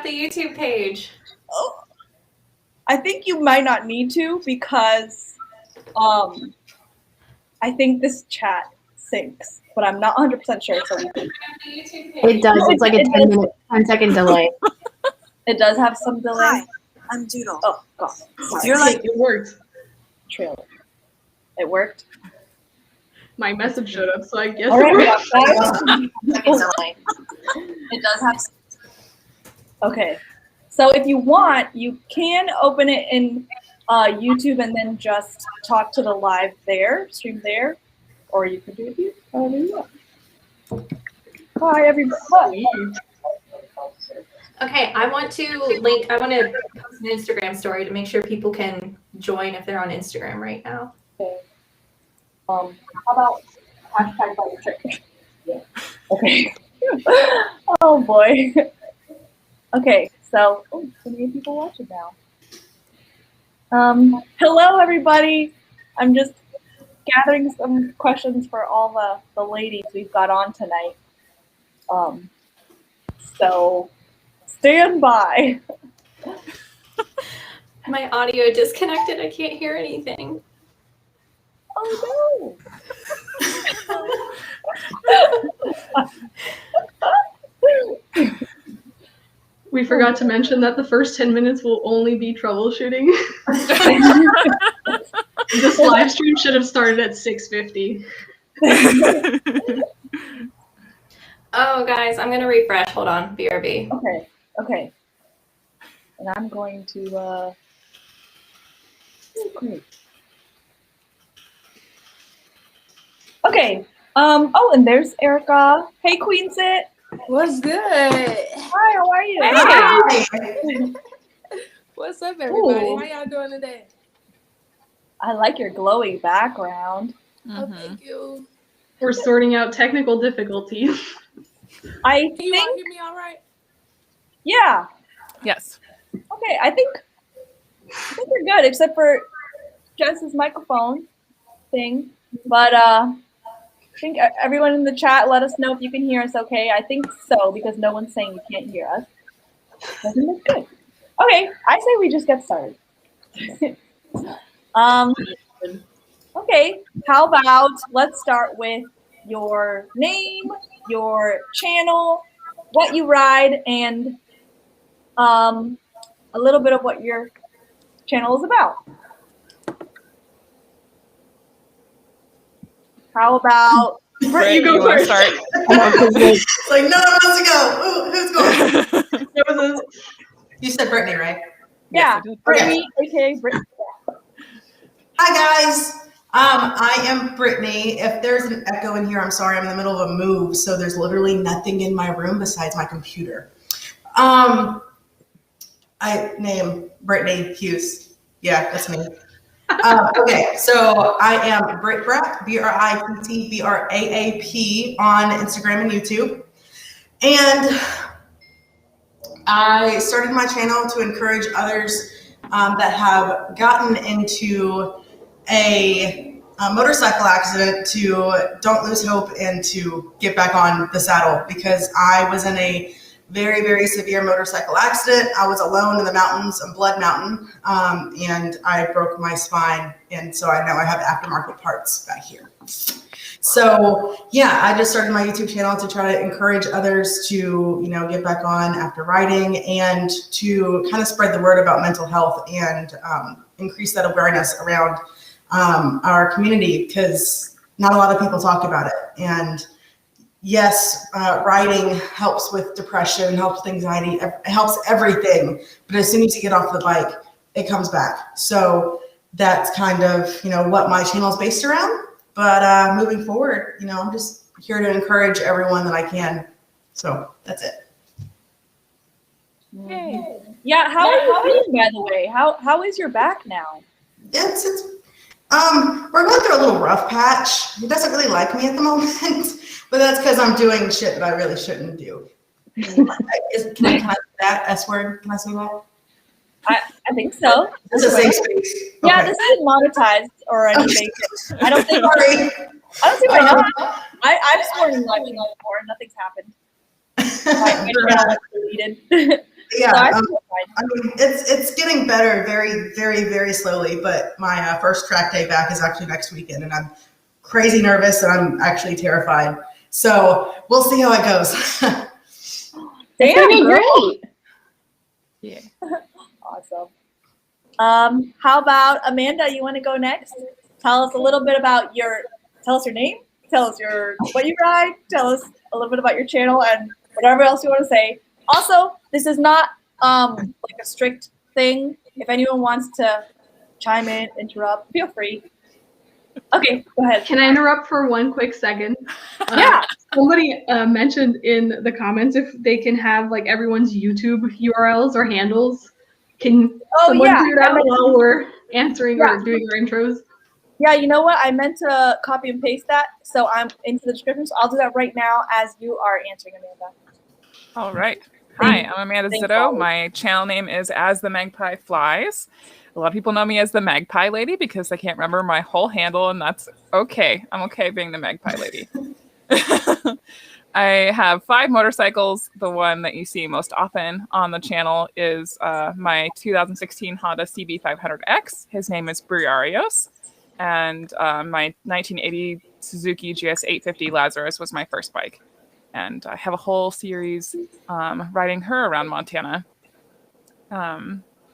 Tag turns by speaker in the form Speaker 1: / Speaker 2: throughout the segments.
Speaker 1: the YouTube page?
Speaker 2: Oh, I think you might not need to because I think this chat syncs, but I'm not 100% sure. So we can...
Speaker 3: It does. It's like a 10-second delay.
Speaker 2: It does have some delay.
Speaker 4: Hi, I'm Doodle.
Speaker 2: Oh, God. Sorry.
Speaker 4: You're like,
Speaker 5: it worked.
Speaker 2: Trailer. It worked?
Speaker 5: My message showed up, so I guess
Speaker 2: All right,
Speaker 5: it worked.
Speaker 2: guys. It does have some... Okay. So if you want, you can open it in YouTube and then just talk to the live there, stream there, or you can do it here. However you want. Hi, everybody.
Speaker 1: Okay, I want to post an Instagram story to make sure people can join if they're on Instagram right now.
Speaker 2: Okay. How about hashtag by your trick? Yeah. Okay. Oh boy. Okay, so so many people watching now. Hello everybody. I'm just gathering some questions for all the ladies we've got on tonight. So stand by.
Speaker 1: My audio disconnected. I can't hear anything.
Speaker 2: Oh no.
Speaker 5: We forgot to mention that the first 10 minutes will only be troubleshooting. This live stream should have started at 6:50.
Speaker 1: Oh, guys, I'm going to refresh. Hold on. BRB.
Speaker 2: Okay. And I'm going to, okay. Oh, and there's Erica. Hey, Queen Sit.
Speaker 4: what's good?
Speaker 2: Hi, how are you?
Speaker 4: Hey. What's up, everybody?
Speaker 2: Ooh.
Speaker 4: How y'all doing today?
Speaker 2: I like your glowy background.
Speaker 4: Oh, thank you.
Speaker 5: We're sorting out technical difficulties.
Speaker 2: I
Speaker 4: Can you all
Speaker 2: think,
Speaker 4: hear me all right?
Speaker 2: yeah.
Speaker 6: Yes.
Speaker 2: Okay, I think we're good, except for Jess's microphone thing. But I think everyone in the chat, let us know if you can hear us okay. I think so, because no one's saying you can't hear us. I think that's good. Okay, I say we just get started. Okay, how about let's start with your name, your channel, what you ride, and a little bit of what your channel is about. How about
Speaker 5: Britt, you go
Speaker 6: wanna
Speaker 5: first.
Speaker 6: start?
Speaker 7: It's like, no one wants to go. Who's going? You said Brittany, right?
Speaker 2: yeah,
Speaker 6: Yes, I did.
Speaker 2: Brittany, aka Brittany.
Speaker 7: Hi, guys. I am Brittany. If there's an echo in here, I'm sorry. I'm in the middle of a move, so there's literally nothing in my room besides my computer. I name Brittany Hughes. Yeah, that's me. Okay, so I am BrittBraap, BrittBraap on Instagram and YouTube. And I started my channel to encourage others that have gotten into a motorcycle accident to don't lose hope and to get back on the saddle, because I was in a very, very severe motorcycle accident. I was alone in the mountains of Blood Mountain, and I broke my spine, and so I have aftermarket parts back here. So yeah, I just started my YouTube channel to try to encourage others to, get back on after riding, and to kind of spread the word about mental health and increase that awareness around our community, because not a lot of people talk about it. And yes, riding helps with depression, helps with anxiety, it helps everything. But as soon as you get off the bike, it comes back. So that's kind of, what my channel is based around. But moving forward, I'm just here to encourage everyone that I can. So that's it.
Speaker 2: Yay. Yeah, how are you, by the way? How is your back now?
Speaker 7: We're going through a little rough patch. He doesn't really like me at the moment, but that's because I'm doing shit that I really shouldn't do. Can I say that S word? Can I say that?
Speaker 2: I think so.
Speaker 7: It's a safe space.
Speaker 2: Yeah,
Speaker 7: Okay.
Speaker 2: this isn't monetized or anything. I don't think.
Speaker 7: Sorry.
Speaker 2: I don't see why not. I've sworn in live before. Nothing's happened. My channel was deleted.
Speaker 7: Yeah,
Speaker 2: So I think it's fine.
Speaker 7: I mean, it's getting better very, very, very slowly, but my first track day back is actually next weekend, and I'm crazy nervous, and I'm actually terrified. So we'll see how it goes.
Speaker 3: It's gonna be great.
Speaker 6: Yeah.
Speaker 2: Awesome. How about Amanda? You want to go next? Tell us a little bit about tell us your name, tell us what you ride, tell us a little bit about your channel, and whatever else you want to say. Also, this is not like a strict thing. If anyone wants to chime in, interrupt, feel free. Okay, go ahead.
Speaker 5: Can I interrupt for one quick second?
Speaker 2: Yeah.
Speaker 5: Somebody mentioned in the comments if they can have like everyone's YouTube URLs or handles. Can someone do that while we're answering or doing our intros?
Speaker 2: Yeah, you know what? I meant to copy and paste that, so I'm into the description. So I'll do that right now as you are answering, Amanda.
Speaker 6: All right. Hi, I'm Amanda Zitto. My channel name is As the Magpie Flies. A lot of people know me as the Magpie Lady because I can't remember my whole handle, and that's okay. I'm okay being the Magpie Lady. I have 5 motorcycles. The one that you see most often on the channel is my 2016 Honda CB500X. His name is Briarios. And my 1980 Suzuki GS850 Lazarus was my first bike. And I have a whole series riding her around Montana.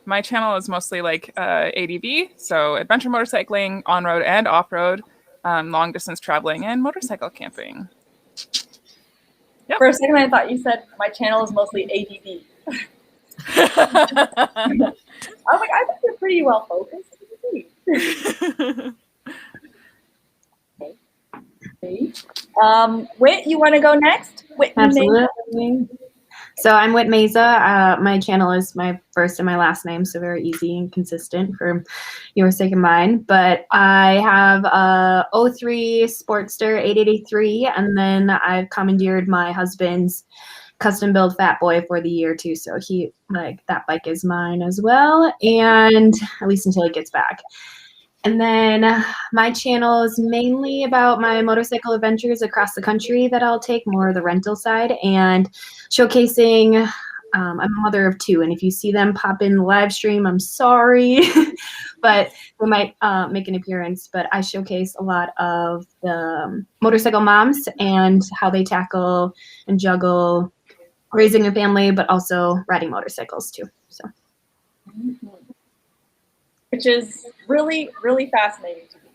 Speaker 6: My channel is mostly like ADV, so adventure motorcycling, on-road and off-road, long-distance traveling, and motorcycle camping. Yep.
Speaker 2: For a second, I thought you said my channel is mostly ADD. I was like, I think you're pretty well focused. Whit, you want to go next? Whitney Meza.
Speaker 3: Absolutely. So I'm Whitney Meza. My channel is my first and my last name, so very easy and consistent for your sake and mine. But I have a 03 Sportster 8883, and then I've commandeered my husband's custom build Fat Boy for the year too. So that bike is mine as well, and at least until he gets back. And then my channel is mainly about my motorcycle adventures across the country that I'll take, more the rental side, and showcasing. I'm a mother of 2, and if you see them pop in the live stream, I'm sorry, but they might make an appearance. But I showcase a lot of the motorcycle moms and how they tackle and juggle raising a family, but also riding motorcycles too. So.
Speaker 2: Which is really, really fascinating to me.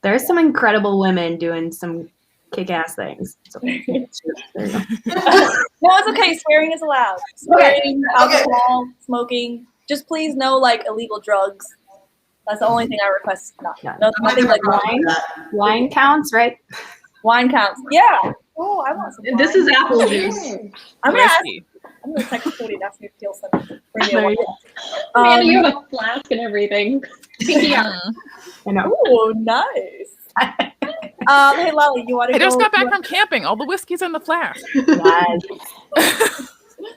Speaker 3: There's some incredible women doing some kick-ass things. So, there you go.
Speaker 2: No, it's okay. Swearing is allowed. Swearing, alcohol, smoking. Just please no illegal drugs. That's the only thing I request. Nothing like wine.
Speaker 3: Wine counts, right?
Speaker 2: Wine counts. Yeah. Oh, I want some wine.
Speaker 5: This is apple juice.
Speaker 2: I'm gonna text Cody and ask me to steal some.
Speaker 3: Man, you have a flask and everything.
Speaker 6: Yeah.
Speaker 3: I know.
Speaker 2: Oh, nice. Hey, Lali, you want to go?
Speaker 6: I just got back from camping. All the whiskey's in the flask.
Speaker 3: Yes.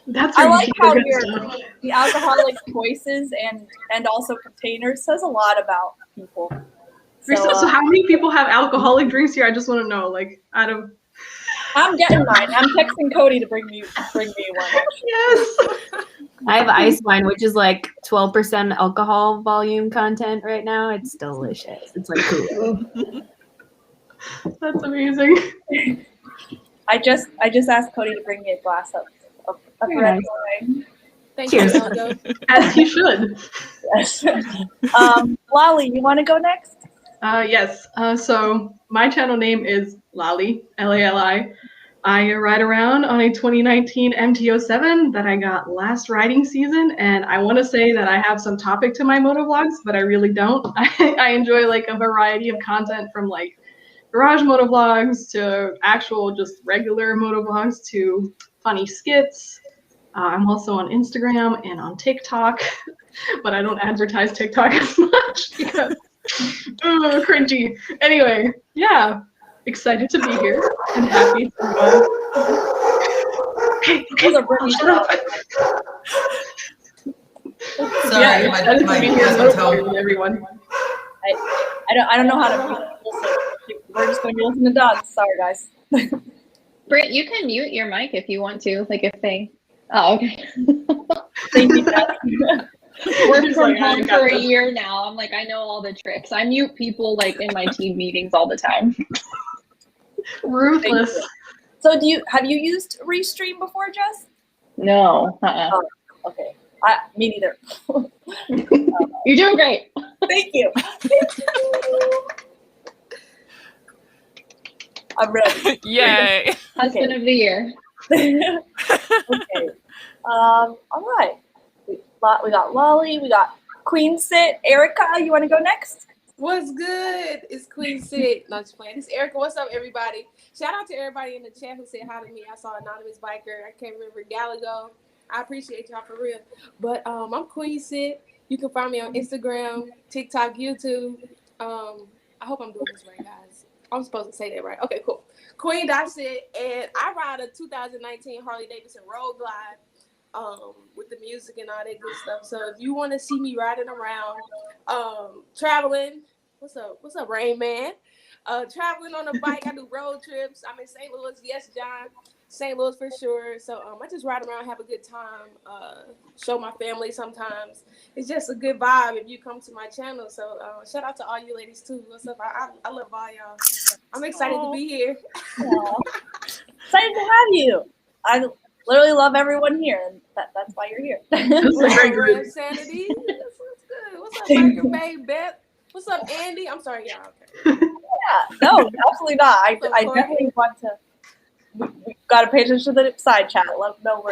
Speaker 5: That's
Speaker 2: I like how the alcoholic choices and also containers says a lot about people.
Speaker 5: So how many people have alcoholic drinks here? I just want to know, like, out of.
Speaker 2: I'm getting mine. I'm texting Cody to bring me one.
Speaker 5: Yes.
Speaker 3: I have ice wine, which is like 12% alcohol volume content right now. It's delicious. It's like cool.
Speaker 5: That's amazing.
Speaker 2: I just asked Cody to bring me a glass of red wine.
Speaker 4: Thank
Speaker 3: Cheers.
Speaker 4: you, Aldo.
Speaker 5: As he should.
Speaker 2: Yes. Lali, you want to go next?
Speaker 5: Yes. So my channel name is Lali, Lali. I ride around on a 2019 MT-07 that I got last riding season, and I want to say that I have some topic to my motovlogs, but I really don't. I enjoy like a variety of content, from like garage motovlogs to actual just regular motovlogs to funny skits. I'm also on Instagram and on TikTok, but I don't advertise TikTok as much because cringy. Anyway, yeah. Excited to be here and happy to Okay, shut up.
Speaker 7: Sorry,
Speaker 5: Yeah,
Speaker 7: my
Speaker 5: excited to be here.
Speaker 7: husband's home.
Speaker 5: Everyone.
Speaker 2: I don't know how to listen. We're just going to listen to dogs. Sorry, guys.
Speaker 3: Britt, you can mute your mic if you want to, like if they. Oh, okay.
Speaker 2: Thank you, Jess.
Speaker 8: Worked
Speaker 5: She's
Speaker 8: from
Speaker 5: like, I
Speaker 8: home
Speaker 5: got
Speaker 8: for a
Speaker 5: this.
Speaker 8: year now. I'm like, I know all the tricks. I mute people like in my team meetings all the time.
Speaker 5: Ruthless.
Speaker 2: So have you used Restream before, Jess?
Speaker 8: No.
Speaker 2: Oh, okay. Me neither.
Speaker 8: You're doing great.
Speaker 2: Thank you. I'm ready.
Speaker 6: Yay.
Speaker 8: Husband of the year.
Speaker 2: Okay. All right. We got Lali. We got Queen Sit. Erica, you want to go next?
Speaker 4: What's good? It's Queen Sid. No, just playing. It's Erica. What's up, everybody? Shout out to everybody in the chat who said hi to me. I saw Anonymous Biker. I can't remember Galago. I appreciate y'all for real. But I'm Queen Sid. You can find me on Instagram, TikTok, YouTube. I hope I'm doing this right, guys. I'm supposed to say that right. Okay, cool. Queen.Sid, and I ride a 2019 Harley Davidson Road Glide with the music and all that good stuff. So if you want to see me riding around, traveling, what's up, Rain Man? Traveling on a bike, I do road trips. I'm in St. Louis, yes, John. St. Louis for sure. So I just ride around, have a good time, show my family sometimes. It's just a good vibe if you come to my channel. So shout out to all you ladies too. What's up? I love all y'all. I'm excited to be here.
Speaker 2: Excited to have you. I literally love everyone here, and that's why you're here.
Speaker 4: What's up, Rev Sanity? What's good? What's up, Biker Babe Beth? What's up, Andy? I'm sorry, y'all. Okay.
Speaker 2: Yeah, no, absolutely not. I definitely want to. We got to pay attention to the side chat. Let them know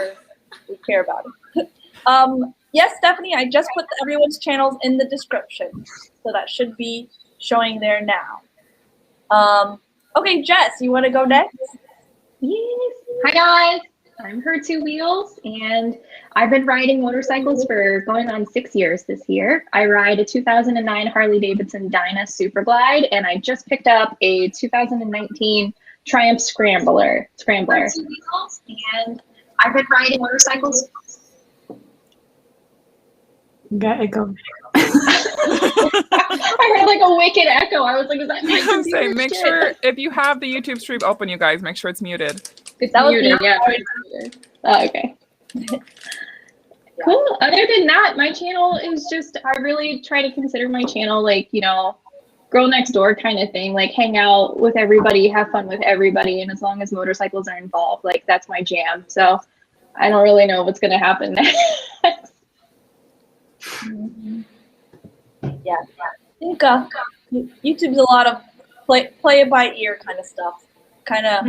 Speaker 2: we care about it. Yes, Stephanie, I just put everyone's channels in the description, so that should be showing there now. Okay, Jess, you want to go next?
Speaker 8: Yes. Hi guys, I'm Her Two Wheels, and I've been riding motorcycles for going on 6 years this year. I ride a 2009 Harley Davidson Dyna Super Glide, and I just picked up a 2019 Triumph Scrambler. And I've been riding motorcycles.
Speaker 3: Got echo.
Speaker 8: I heard like a wicked echo. I was like, is that my
Speaker 6: Say,
Speaker 8: computer?
Speaker 6: make sure if you have the YouTube stream open, you guys, make sure it's muted.
Speaker 8: It's
Speaker 2: That was
Speaker 8: muted,
Speaker 2: me.
Speaker 8: yeah. Oh, okay. Cool. Other than that, my channel is just, I really try to consider my channel like, you know, girl next door kind of thing, like hang out with everybody, have fun with everybody. And as long as motorcycles are involved, like that's my jam. So I don't really know what's going to happen next.
Speaker 2: Yeah. I think YouTube's a lot of play it by ear kind of stuff. Kind of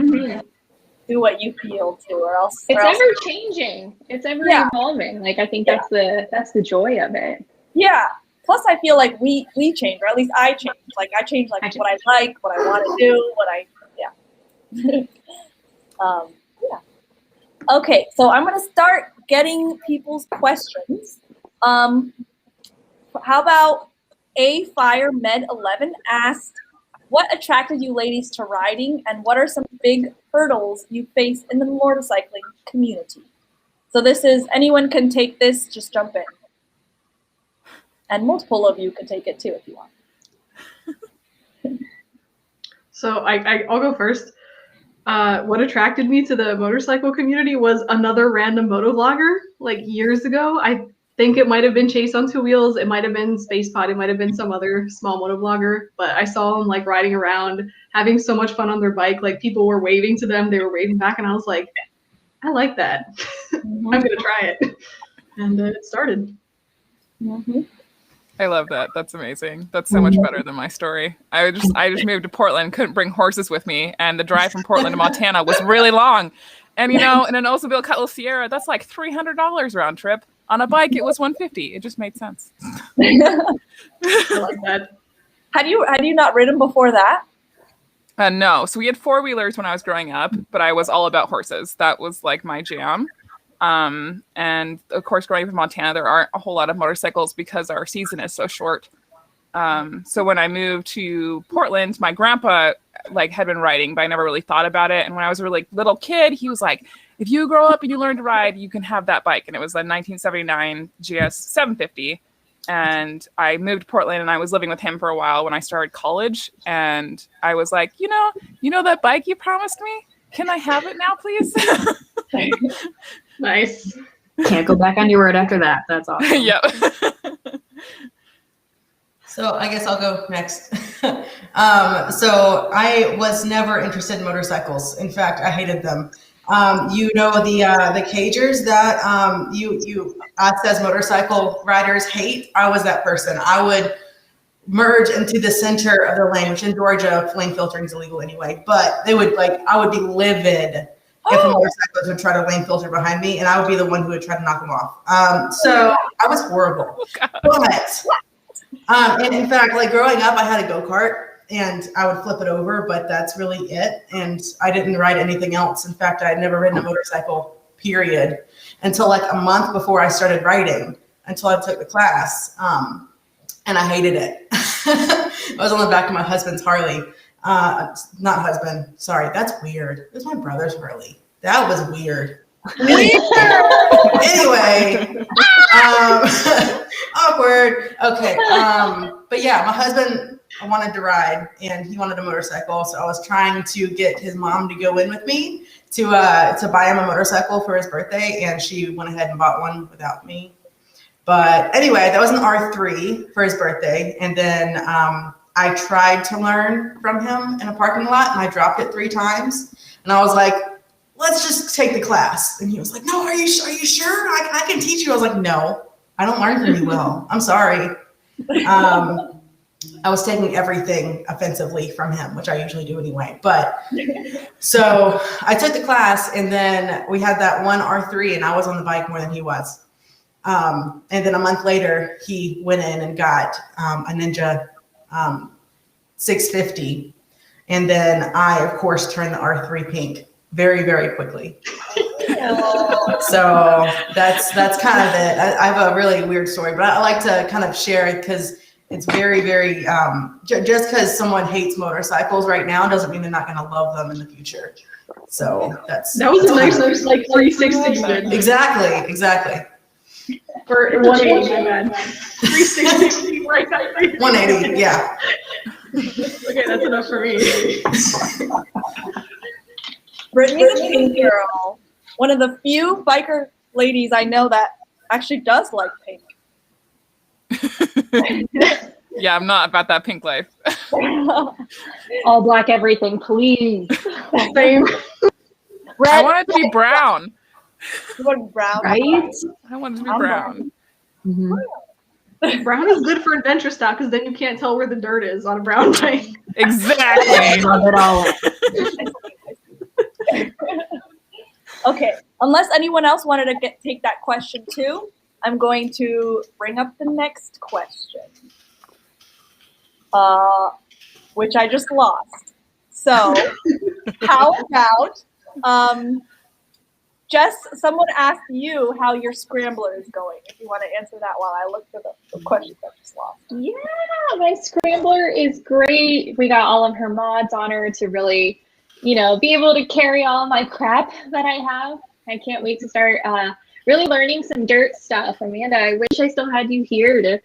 Speaker 2: do what you feel to, or else.
Speaker 8: It's ever changing. It's ever evolving. Like I think that's the joy of it.
Speaker 2: Yeah. Plus, I feel like we change, or at least I change. Like I change, what I like, what I want to do, yeah. Okay, so I'm gonna start getting people's questions. How about A Fire Med 11 asked, what attracted you ladies to riding, and what are some big hurdles you face in the motorcycling community? So this is, anyone can take this, just jump in. And multiple of you can take it too if you want.
Speaker 5: So I'll go first. What attracted me to the motorcycle community was another random motovlogger like years ago. I think it might have been Chase on Two Wheels. It might have been Space Pod. It might have been some other small motovlogger. But I saw them like riding around, having so much fun on their bike. Like people were waving to them. They were waving back. And I was like, I like that. I'm going to try it. And it started.
Speaker 6: I love that. That's amazing. That's so much better than my story. I just moved to Portland, couldn't bring horses with me, and the drive from Portland to Montana was really long. And in an Oldsmobile Cutlass Sierra, that's like $300 round trip. On a bike, it was $150. It just made sense.
Speaker 5: I like that.
Speaker 2: Had you not ridden before that?
Speaker 6: No. So we had four-wheelers when I was growing up, but I was all about horses. That was like my jam. And of course, growing up in Montana, there aren't a whole lot of motorcycles because our season is so short. So when I moved to Portland, my grandpa had been riding, but I never really thought about it. And when I was a really little kid, he was like, if you grow up and you learn to ride, you can have that bike. And it was a 1979 GS 750. And I moved to Portland and I was living with him for a while when I started college. And I was like, you know that bike you promised me? Can I have it now, please?
Speaker 5: Nice.
Speaker 3: Can't go back on your word after that. That's awesome.
Speaker 6: Yep.
Speaker 7: So I guess I'll go next. So I was never interested in motorcycles. In fact, I hated them. You know the cagers that us as motorcycle riders hate? I was that person. I would merge into the center of the lane, which in Georgia, lane filtering is illegal anyway, but they would I would be livid if a motorcyclist would try to lane filter behind me, and I would be the one who would try to knock them off. So I was horrible. And in fact, growing up, I had a go-kart and I would flip it over, but that's really it. And I didn't ride anything else. In fact, I had never ridden a motorcycle, period, until a month before I started riding, until I took the class. And I hated it. I was on the back of my husband's Harley. Not husband, sorry, that's weird. It was my brother's Harley. That was weird. Anyway, awkward. Okay. But yeah, my husband wanted to ride and he wanted a motorcycle. So I was trying to get his mom to go in with me to buy him a motorcycle for his birthday. And she went ahead and bought one without me. But anyway, that was an R3 for his birthday. And then I tried to learn from him in a parking lot and I dropped it 3 times. And I was like, let's just take the class. And he was like, no, are you sure? I can teach you. I was like, no, I don't learn from you well. I'm sorry. I was taking everything offensively from him, which I usually do anyway. But so I took the class and then we had that one R3 and I was on the bike more than he was. And then a month later, he went in and got a Ninja 650. And then I, of course, turned the R3 pink very, very quickly. So that's kind of it. I have a really weird story, but I like to kind of share it because it's very, very, just because someone hates motorcycles right now doesn't mean they're not going to love them in the future. So that was
Speaker 5: a nice 360.
Speaker 7: Exactly.
Speaker 5: For 180, my bad. 360, right?
Speaker 7: 180, yeah.
Speaker 5: Okay, that's enough for me.
Speaker 2: Brittany's a pink girl. One of the few biker ladies I know that actually does like pink.
Speaker 6: Yeah, I'm not about that pink life.
Speaker 8: All black everything, please.
Speaker 5: Same.
Speaker 2: Red,
Speaker 6: I want it to be brown.
Speaker 2: You want brown?
Speaker 3: Right?
Speaker 6: I want it to be brown.
Speaker 3: Mm-hmm.
Speaker 5: Brown is good for adventure style because then you can't tell where the dirt is on a brown bike.
Speaker 6: Exactly.
Speaker 3: Love it all.
Speaker 2: Okay, unless anyone else wanted to take that question too, I'm going to bring up the next question, which I just lost. So, how about, Jess, someone asked you how your scrambler is going. If you want to answer that while I look for the questions I just lost.
Speaker 8: Yeah, my scrambler is great. We got all of her mods on her to really, be able to carry all my crap that I have. I can't wait to start really learning some dirt stuff. Amanda, I wish I still had you here to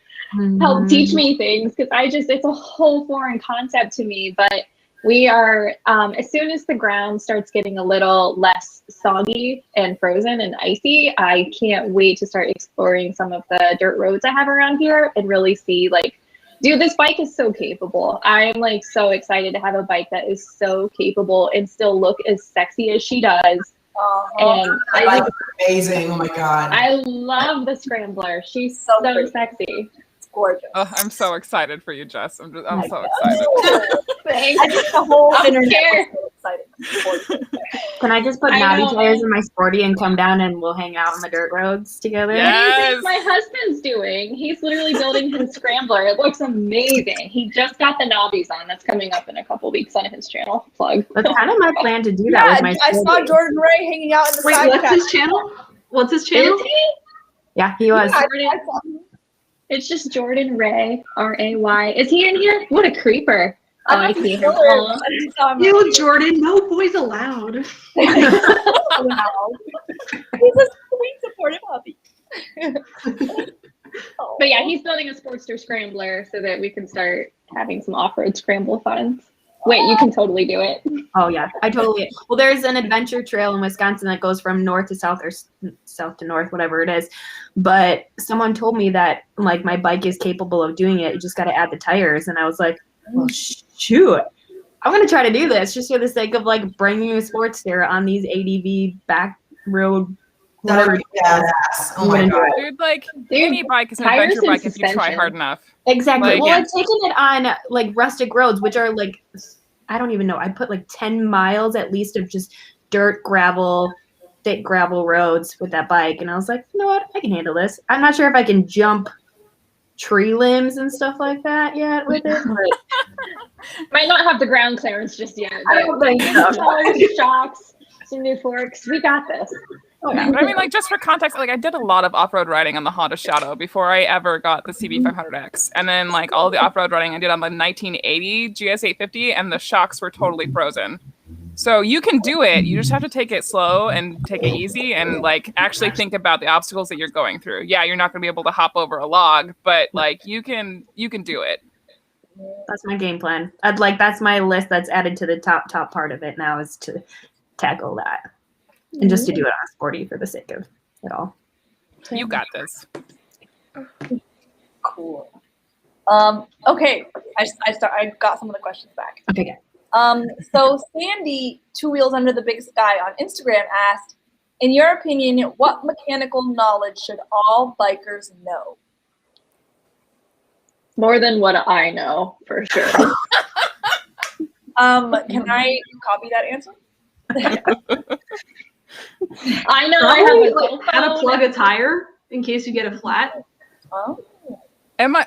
Speaker 8: help teach me things because it's a whole foreign concept to me. But we are, as soon as the ground starts getting a little less soggy and frozen and icy, I can't wait to start exploring some of the dirt roads I have around here and really see dude, this bike is so capable. I'm so excited to have a bike that is so capable and still look as sexy as she does. And
Speaker 7: I like it. Amazing. Oh my God.
Speaker 8: I love the scrambler. She's so sexy.
Speaker 2: It's gorgeous.
Speaker 6: Oh, I'm so excited for you, Jess. I'm so excited.
Speaker 8: Thanks.
Speaker 2: I think the whole internet
Speaker 8: scared.
Speaker 2: was so excited.
Speaker 3: Can I just put natty tires in my sporty and come down and we'll hang out on the dirt roads together?
Speaker 6: Yes.
Speaker 8: What do you think my husband's doing? He's literally building his scrambler. It looks amazing. He just got the knobbies on. That's coming up in a couple weeks on his channel. Plug.
Speaker 3: That's kind of my plan to do that with my
Speaker 2: I
Speaker 3: sporty.
Speaker 2: saw Jordan Ray hanging out in the
Speaker 5: Wait,
Speaker 2: side
Speaker 5: what's
Speaker 2: chat.
Speaker 5: his channel? What's his channel?
Speaker 8: Is he?
Speaker 3: Yeah, he was.
Speaker 8: It's just Jordan Ray, R-A-Y. Is he in here? What a creeper. Oh, I see him.
Speaker 5: You, Jordan, no boys allowed.
Speaker 2: He's a sweet, supportive hubby.
Speaker 8: But yeah, he's building a Sportster Scrambler so that we can start having some off-road scramble fun. Wait, you can totally do it.
Speaker 3: Oh yeah, I totally. Well, there's an adventure trail in Wisconsin that goes from north to south, or south to north, whatever it is. But someone told me that like my bike is capable of doing it. You just got to add the tires, and I was like, well, shoot, I'm gonna try to do this just for the sake of like bringing a Sportster on these ADV back road. Whatever.
Speaker 7: Badass. Oh my god.
Speaker 6: Dude, like any bike is an
Speaker 8: tires
Speaker 6: adventure
Speaker 8: and
Speaker 6: bike if you try
Speaker 8: suspension.
Speaker 6: hard enough.
Speaker 3: Exactly.
Speaker 6: Like,
Speaker 3: Well,
Speaker 6: yeah.
Speaker 3: I've taken it on like rustic roads, which are like, I don't even know. I put like 10 miles at least of just dirt, gravel, thick gravel roads with that bike. And I was like, you know what? I can handle this. I'm not sure if I can jump tree limbs and stuff like that yet with it. But
Speaker 8: Might not have the ground clearance just yet.
Speaker 3: I don't think so.
Speaker 8: Tires, shocks, some new forks. We got this.
Speaker 3: Oh, yeah.
Speaker 6: But I mean, like, just for context, like, I did a lot of off-road riding on the Honda Shadow before I ever got the CB500X. And then, like, all the off-road riding I did on the 1980 GS850, and the shocks were totally frozen. So you can do it. You just have to take it slow and take it easy and, like, actually think about the obstacles that you're going through. Yeah, you're not going to be able to hop over a log, but, like, you can do it.
Speaker 3: That's my game plan. That's my list that's added to the top part of it now, is to tackle that. And just to do it on sporty for the sake of it all.
Speaker 6: You got this.
Speaker 2: Cool. Okay, I got some of the questions back.
Speaker 3: Okay, good.
Speaker 2: So Sandy, 2 Wheels Under the Big Sky on Instagram asked, in your opinion, what mechanical knowledge should all bikers know?
Speaker 8: More than what I know, for sure.
Speaker 2: Can I copy that answer?
Speaker 8: I know I have a
Speaker 5: like how to plug a tire in case you get a flat.
Speaker 2: Oh.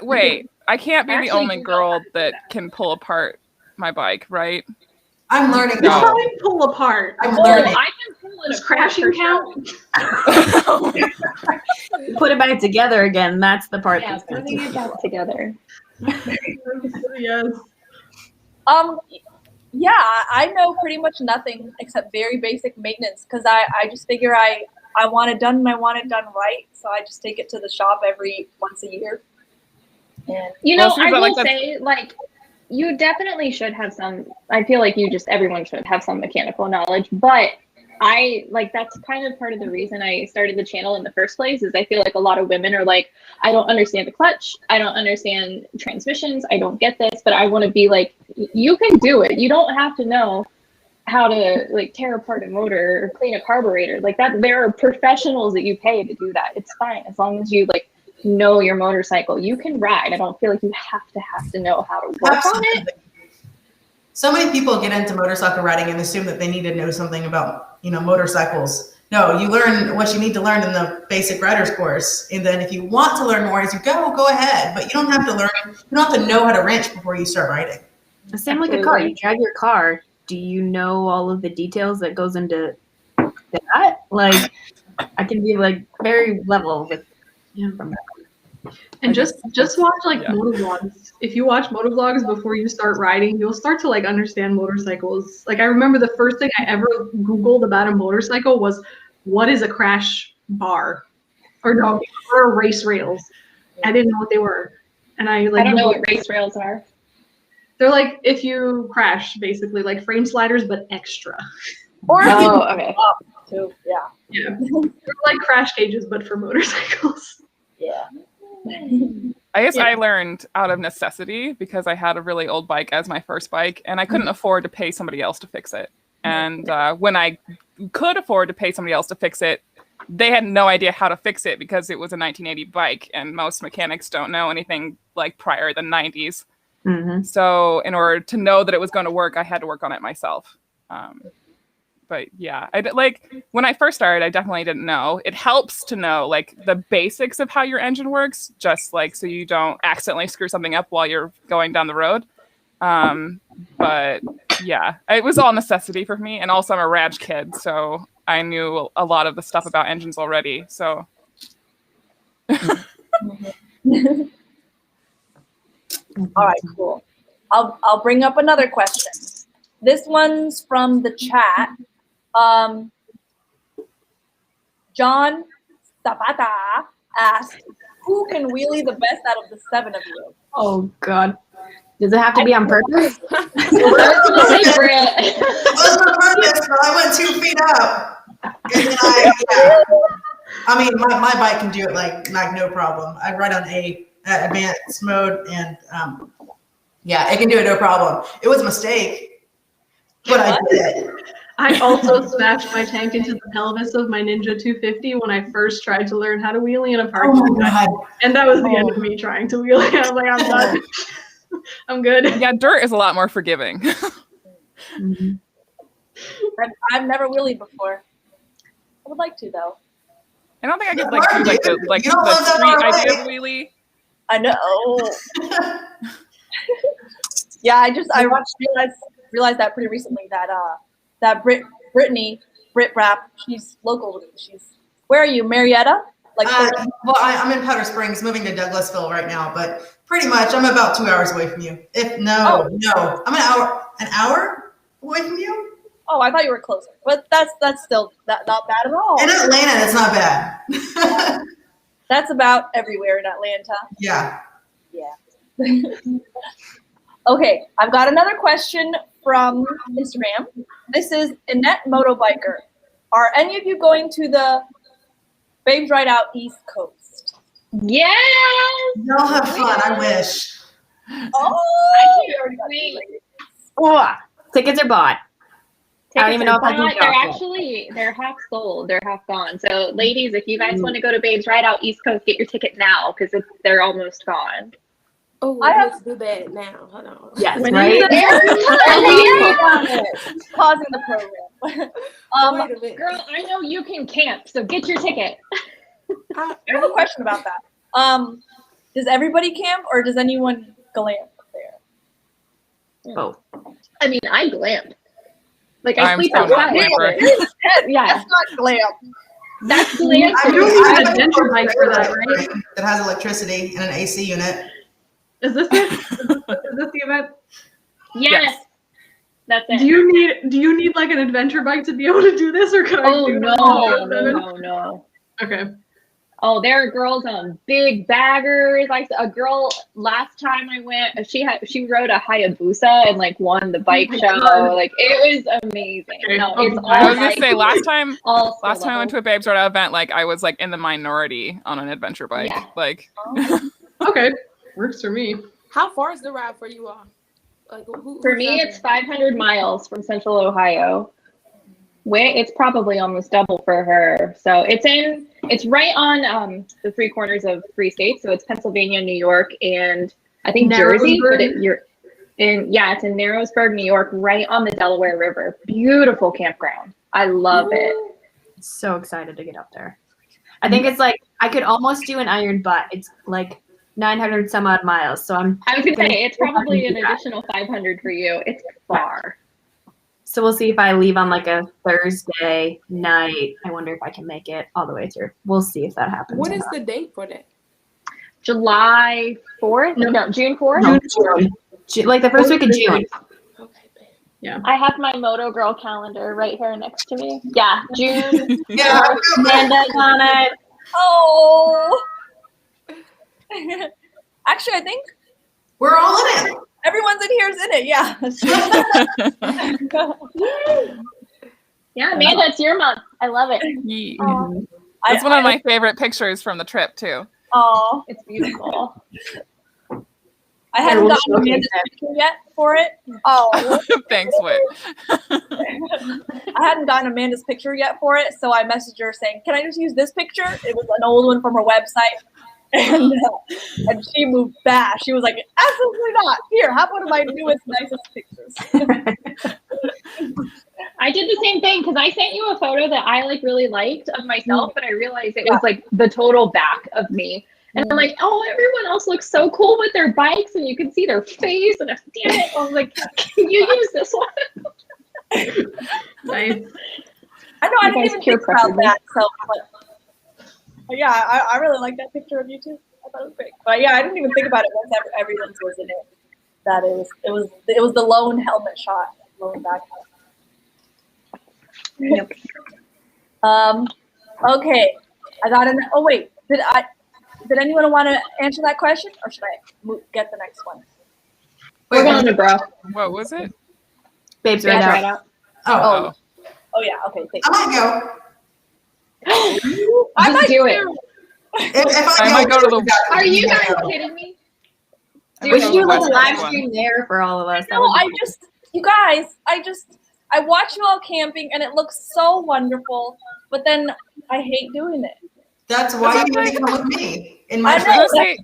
Speaker 6: Wait, I can't be the
Speaker 8: Actually,
Speaker 6: only
Speaker 8: you
Speaker 6: girl that can pull apart my bike, right?
Speaker 7: I'm learning
Speaker 6: No.
Speaker 7: now.
Speaker 5: How do you pull apart?
Speaker 7: I'm
Speaker 8: Oh,
Speaker 7: learning.
Speaker 8: I can pull it
Speaker 5: Does
Speaker 8: apart
Speaker 5: crashing
Speaker 8: for
Speaker 5: count?
Speaker 8: sure.
Speaker 3: Put it back together again. That's the part
Speaker 8: Yeah,
Speaker 3: that's going
Speaker 8: putting it back together.
Speaker 5: Yes.
Speaker 2: Yeah, I know pretty much nothing except very basic maintenance because I just figure I want it done and I want it done right. So I just take it to the shop every once a year. And
Speaker 8: You know,
Speaker 6: Well,
Speaker 8: I
Speaker 6: Susan,
Speaker 8: will
Speaker 6: like,
Speaker 8: say, like, you definitely should have some, I feel like everyone should have some mechanical knowledge, but that's kind of part of the reason I started the channel in the first place is I feel like a lot of women are like, I don't understand the clutch, I don't understand transmissions, I don't get this, but I want to be like, you can do it. You don't have to know how to like tear apart a motor or clean a carburetor like that. There are professionals that you pay to do that. It's fine as long as you like know your motorcycle. You can ride. I don't feel like you have to know how to work on it.
Speaker 7: So many people get into motorcycle riding and assume that they need to know something about, motorcycles. No, you learn what you need to learn in the basic rider's course. And then if you want to learn more as you go ahead. But you don't have to learn, you don't have to know how to wrench before you start riding.
Speaker 3: Same like a car. You drive your car. Do you know all of the details that goes into that? Like, I can be like very level with from that.
Speaker 5: And just watch like
Speaker 6: Yeah.
Speaker 5: motovlogs. If you watch motovlogs before you start riding, you'll start to like understand motorcycles. Like I remember the first thing I ever Googled about a motorcycle was what is a crash bar? Or race rails. I didn't know what they were. And I
Speaker 8: don't know
Speaker 5: Googled-
Speaker 8: what race rails are.
Speaker 5: They're like if you crash, basically, like frame sliders but extra.
Speaker 2: or if you
Speaker 8: Oh, okay.
Speaker 2: up too. Yeah.
Speaker 5: Yeah. They're like crash cages but for motorcycles.
Speaker 2: Yeah.
Speaker 6: I guess
Speaker 5: Yeah.
Speaker 6: I learned out of necessity because I had a really old bike as my first bike, and I couldn't afford to pay somebody else to fix it. And when I could afford to pay somebody else to fix it, they had no idea how to fix it because it was a 1980 bike, and most mechanics don't know anything like prior than 90s.
Speaker 3: Mm-hmm.
Speaker 6: So in order to know that it was going to work, I had to work on it myself. But yeah, when I first started, I definitely didn't know. It helps to know like the basics of how your engine works, just like so you don't accidentally screw something up while you're going down the road. But yeah, it was all necessity for me. And also I'm a Raj kid, so I knew a lot of the stuff about engines already. So
Speaker 2: All right, cool. I'll bring up another question. This one's from the chat. John Zapata asked, who can wheelie the best out of the 7 of you?
Speaker 3: Oh God. Does it have to be on purpose?
Speaker 8: Personal secret.
Speaker 7: It was on purpose, but I went 2 feet up. And then I mean, my bike can do it like no problem. I ride on a advanced mode, and yeah, it can do it no problem. It was a mistake, but I did it.
Speaker 5: I also smashed my tank into the pelvis of my Ninja 250 when I first tried to learn how to wheelie in a parking lot. And that was the end of me trying to wheelie. I was like, I'm done. I'm good.
Speaker 6: Yeah, dirt is a lot more forgiving.
Speaker 3: Mhm.
Speaker 2: I've never wheelied before. I would like to though.
Speaker 6: I don't think I could like do like the
Speaker 7: You don't live that
Speaker 6: street
Speaker 7: far
Speaker 6: idea
Speaker 7: away.
Speaker 6: of wheelie.
Speaker 2: I know. Yeah, I realized that pretty recently that Brittany, BrittBraap, she's local. Where are you, Marietta? Like
Speaker 7: well, I'm in Powder Springs, moving to Douglasville right now, but pretty much I'm about 2 hours away from you. No, I'm an hour away from you.
Speaker 2: Oh, I thought you were closer, but that's still not bad at all.
Speaker 7: In Atlanta, it's not bad.
Speaker 2: That's about everywhere in Atlanta.
Speaker 7: Yeah.
Speaker 2: Yeah. Okay, I've got another question from Instagram. This is Annette Motobiker. Are any of you going to the Babes Ride Out East Coast?
Speaker 8: Yes.
Speaker 7: Y'all have fun. I wish.
Speaker 2: Oh,
Speaker 8: I can't wait.
Speaker 3: Oh, tickets are bought. I don't even know if I can
Speaker 8: They're
Speaker 3: shop yet.
Speaker 8: actually, they're half sold. They're half gone. So ladies, if you guys want to go to Babes Ride Out East Coast, get your ticket now because they're almost gone.
Speaker 4: Oh, let's do that now. Hold on.
Speaker 3: Yes,
Speaker 2: When
Speaker 3: right?
Speaker 2: pausing the program.
Speaker 4: Wait a minute.
Speaker 8: Girl, I know you can camp, so get your ticket.
Speaker 2: I have a question about that. Does everybody camp or does anyone glamp there?
Speaker 3: Oh.
Speaker 8: I mean, I glamped. Like I
Speaker 6: I'm
Speaker 8: sleep
Speaker 6: so not
Speaker 8: outside.
Speaker 6: glamper.
Speaker 8: Yeah,
Speaker 2: That's not glamp.
Speaker 8: that's glamp.
Speaker 5: I don't need an adventure bike for that, right?
Speaker 7: That has electricity and an AC unit.
Speaker 5: Is this it? Is this the event?
Speaker 8: Yes, that's it.
Speaker 5: Do you need like an adventure bike to be able to do this, or can I
Speaker 8: Oh
Speaker 5: do it
Speaker 8: no,
Speaker 5: on the
Speaker 8: no,
Speaker 5: 7?
Speaker 8: no, no.
Speaker 5: Okay.
Speaker 8: Oh, there are girls on big baggers. Like a girl last time I went, she rode a Hayabusa and like won the bike show.
Speaker 5: God.
Speaker 8: Like it was amazing.
Speaker 5: Okay.
Speaker 8: No, it's all
Speaker 6: I was gonna
Speaker 8: like,
Speaker 6: say last time
Speaker 8: all
Speaker 6: I went to a Babes Ride Out event, like I was like in the minority on an adventure bike.
Speaker 8: Yeah.
Speaker 6: Like
Speaker 5: Okay. Works for me.
Speaker 4: How far is the ride for you all? Like,
Speaker 8: For me, it's 500 miles from Central Ohio. It's probably almost double for her. So it's right on the 3 corners of 3 states. So it's Pennsylvania, New York, and I think Jersey. But it's in Narrowsburg, New York, right on the Delaware River. Beautiful campground. I love it.
Speaker 3: So excited to get up there. I think it's like I could almost do an iron butt. It's like 900 some odd miles. So
Speaker 8: I was gonna say it's probably an
Speaker 3: do that.
Speaker 8: additional 500 for you. It's far.
Speaker 3: So we'll see if I leave on like a Thursday night. I wonder if I can make it all the way through. We'll see if that happens.
Speaker 4: What
Speaker 3: or
Speaker 4: is
Speaker 3: not.
Speaker 4: the date for that?
Speaker 8: July 4th? No, June 4th?
Speaker 3: No, June. Like the first week of June.
Speaker 4: Okay, babe.
Speaker 8: I have my Moto Girl calendar right here next to me. Yeah, June.
Speaker 7: Yeah.
Speaker 3: Amanda's on it.
Speaker 2: Oh. Actually, I think
Speaker 7: We're all in it.
Speaker 2: everyone's in here is in it. Yeah.
Speaker 8: Yeah, Amanda, it's your month. I love it.
Speaker 6: yeah.
Speaker 2: Oh.
Speaker 6: That's one of my favorite pictures from the trip too.
Speaker 2: Oh,
Speaker 8: It's beautiful.
Speaker 2: I hadn't
Speaker 3: we'll
Speaker 2: gotten
Speaker 3: showcase
Speaker 2: Amanda's
Speaker 3: it.
Speaker 2: picture yet for it. Oh,
Speaker 6: Thanks, Whit.
Speaker 2: I hadn't gotten Amanda's picture yet for it, so I messaged her saying, "Can I just use this picture?" It was an old one from her website, and she moved fast. She was like, "Absolutely not! Here, have one of my newest, nicest pictures."
Speaker 8: I did the same thing because I sent you a photo that I like really liked of myself, but I realized it was like the total back of me. And I'm like, oh, everyone else looks so cool with their bikes and you can see their face. And damn it, I was like, can you use this one?
Speaker 5: Nice.
Speaker 2: I know I
Speaker 8: You
Speaker 2: didn't
Speaker 8: guys
Speaker 2: even
Speaker 8: peer
Speaker 2: think about
Speaker 8: pressured me.
Speaker 2: that. So, but yeah, I really like that picture of you too. I thought it was great. But yeah, I didn't even think about it once everyone's was in it. That it was the lone helmet shot, lone back.
Speaker 8: Yep.
Speaker 2: Okay, I got an. Oh wait, did anyone want to answer that question, or should I get the next one?
Speaker 8: We're going to bro.
Speaker 6: What was it?
Speaker 3: Babes
Speaker 8: Babes
Speaker 3: right
Speaker 8: right
Speaker 3: out.
Speaker 8: out.
Speaker 7: Oh,
Speaker 2: Oh yeah. Okay. Thank
Speaker 7: I might go.
Speaker 2: you. I
Speaker 8: Just
Speaker 2: might
Speaker 8: do it.
Speaker 2: too.
Speaker 7: If
Speaker 6: I might go to the-
Speaker 8: Are you guys kidding me?
Speaker 3: We should do like a
Speaker 6: West
Speaker 3: live
Speaker 6: Coast one.
Speaker 3: stream there for all of us. That
Speaker 2: No,
Speaker 3: would be cool.
Speaker 2: you guys, I watch you all camping and it looks so wonderful, but then I hate doing it.
Speaker 7: That's why you need to come with me in my
Speaker 2: I
Speaker 6: I was
Speaker 2: know.
Speaker 6: gonna say,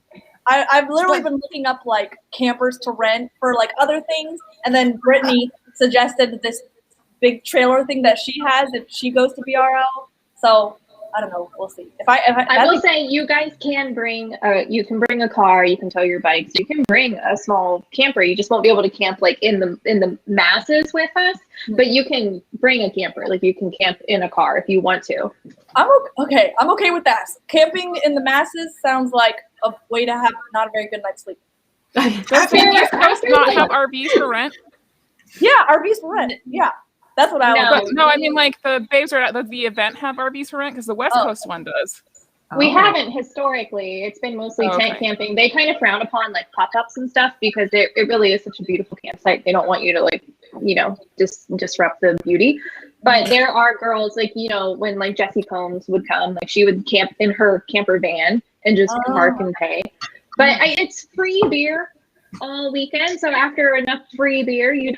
Speaker 2: I've literally been looking up like campers to rent for like other things, and then Brittany suggested this big trailer thing that she has if she goes to BRL. So I don't know. We'll see.
Speaker 8: I will say you guys can bring you can bring a car, you can tow your bikes, you can bring a small camper. You just won't be able to camp like in the masses with us, but you can bring a camper. Like you can camp in a car if you want to.
Speaker 2: I'm okay. I'm okay with that. Camping in the masses sounds like a way to have not a very good night's sleep.
Speaker 6: does the East Coast not have RVs for rent?
Speaker 2: Yeah, RVs for rent. Yeah, that's what I
Speaker 8: No.
Speaker 2: want.
Speaker 6: But no, I mean like the Babes are at the event have RVs for rent because the West
Speaker 2: Oh.
Speaker 6: Coast one does.
Speaker 8: We
Speaker 3: Oh.
Speaker 8: haven't historically. It's been mostly
Speaker 6: Oh, okay.
Speaker 8: tent camping. They kind of frown upon like pop-ups and stuff because it really is such a beautiful campsite. They don't want you to like, just disrupt the beauty. But there are girls like, when like Jessie Combs would come, like she would camp in her camper van and just
Speaker 2: Oh.
Speaker 8: park and pay. But it's free beer all weekend. So after enough free beer, you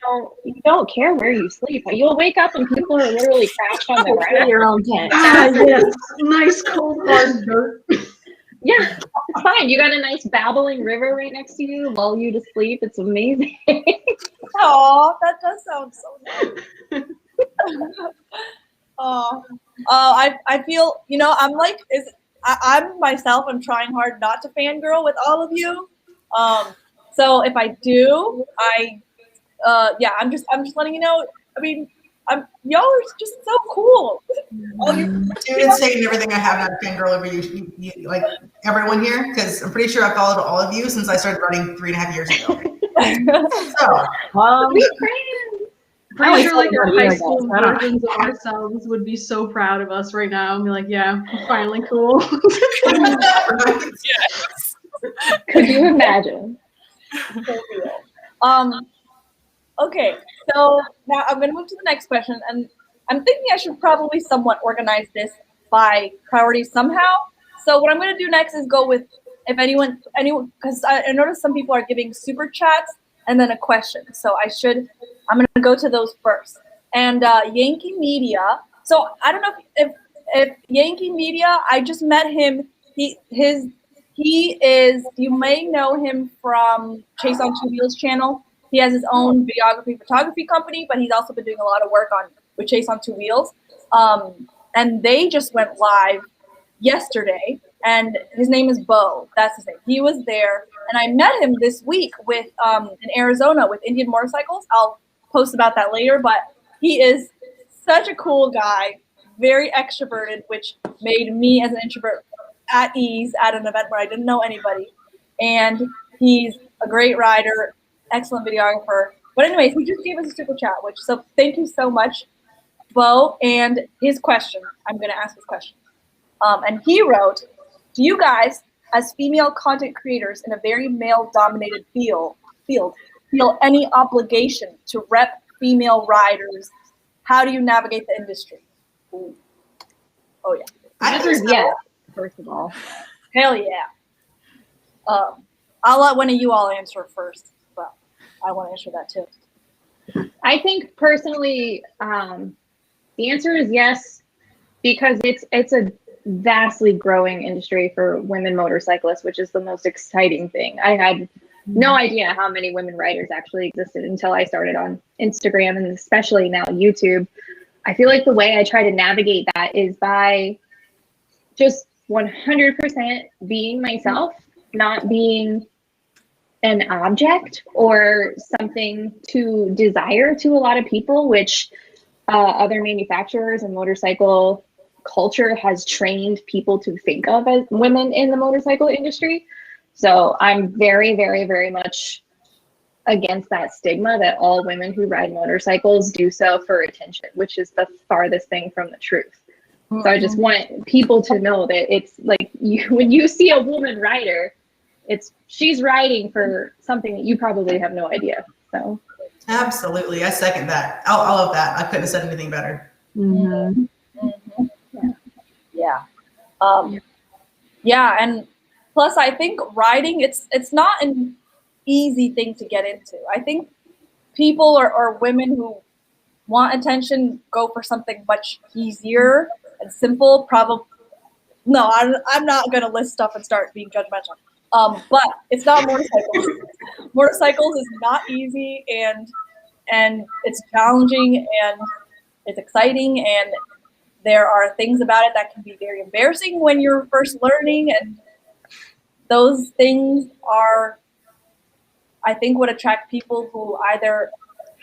Speaker 8: don't care where you sleep. You'll wake up and people are literally crashed on the
Speaker 3: Build
Speaker 8: ground.
Speaker 3: your own tent.
Speaker 5: Yes, nice cold hard dirt.
Speaker 8: Yeah, it's fine. You got a nice babbling river right next to you, lull you to sleep. It's amazing.
Speaker 2: Oh, that does sound so nice. I feel, I'm like, I'm myself, I'm trying hard not to fangirl with all of you. So if I do, I'm just letting you know. I mean, y'all are just so cool.
Speaker 7: Dude, it's saying everything I have not fangirl over you, like everyone here, because I'm pretty sure I followed all of you since I started running 3.5 years ago. So,
Speaker 5: Pretty sure like our
Speaker 3: I like
Speaker 5: high school
Speaker 3: that. I don't-
Speaker 5: versions of ourselves would be so proud of us right now and be like, yeah, we're finally cool.
Speaker 8: Could you imagine?
Speaker 2: Okay, so now I'm gonna move to the next question, and I'm thinking I should probably somewhat organize this by priority somehow. So what I'm gonna do next is go with if anyone, because I noticed some people are giving super chats and then a question. So I'm gonna go to those first. And Yankee Media. So I don't know if Yankee Media. I just met him. He is. You may know him from Chase on Two Wheels channel. He has his own videography photography company, but he's also been doing a lot of work with Chase on Two Wheels. And they just went live yesterday, and his name is Bo. That's his name. He was there, and I met him this week in Arizona with Indian Motorcycles. I'll post about that later, but he is such a cool guy, very extroverted, which made me as an introvert at ease at an event where I didn't know anybody. And he's a great rider, excellent videographer. But anyways, he just gave us a super chat, so thank you so much, Bo. And his question, I'm going to ask his question. And he wrote, do you guys, as female content creators in a very male-dominated field, feel any obligation to rep female riders? How do you navigate the industry? Ooh. Oh, yeah.
Speaker 8: The answer is yes, first of all.
Speaker 2: Hell yeah. I'll let one of you all answer first, but I want to answer that too.
Speaker 8: I think personally, the answer is yes, because it's a vastly growing industry for women motorcyclists, which is the most exciting thing. I had no idea how many women riders actually existed until I started on Instagram and especially now YouTube. I feel like the way I try to navigate that is by just 100% being myself, not being an object or something to desire to a lot of people, which other manufacturers and motorcycle culture has trained people to think of as women in the motorcycle industry. So I'm very, very, very much against that stigma that all women who ride motorcycles do so for attention, which is the farthest thing from the truth. So I just want people to know that it's like when you see a woman rider, she's riding for something that you probably have no idea. So
Speaker 7: Absolutely, I second that. All of that. I couldn't have said anything better.
Speaker 3: Mm-hmm.
Speaker 2: Yeah. Yeah, and plus I think riding, it's not an easy thing to get into. I think people or women who want attention go for something much easier and simple. Probably no, I'm not gonna list stuff and start being judgmental. But it's not motorcycles. Motorcycles is not easy, and it's challenging, and it's exciting, and there are things about it that can be very embarrassing when you're first learning, and those things are, I think, what attract people who either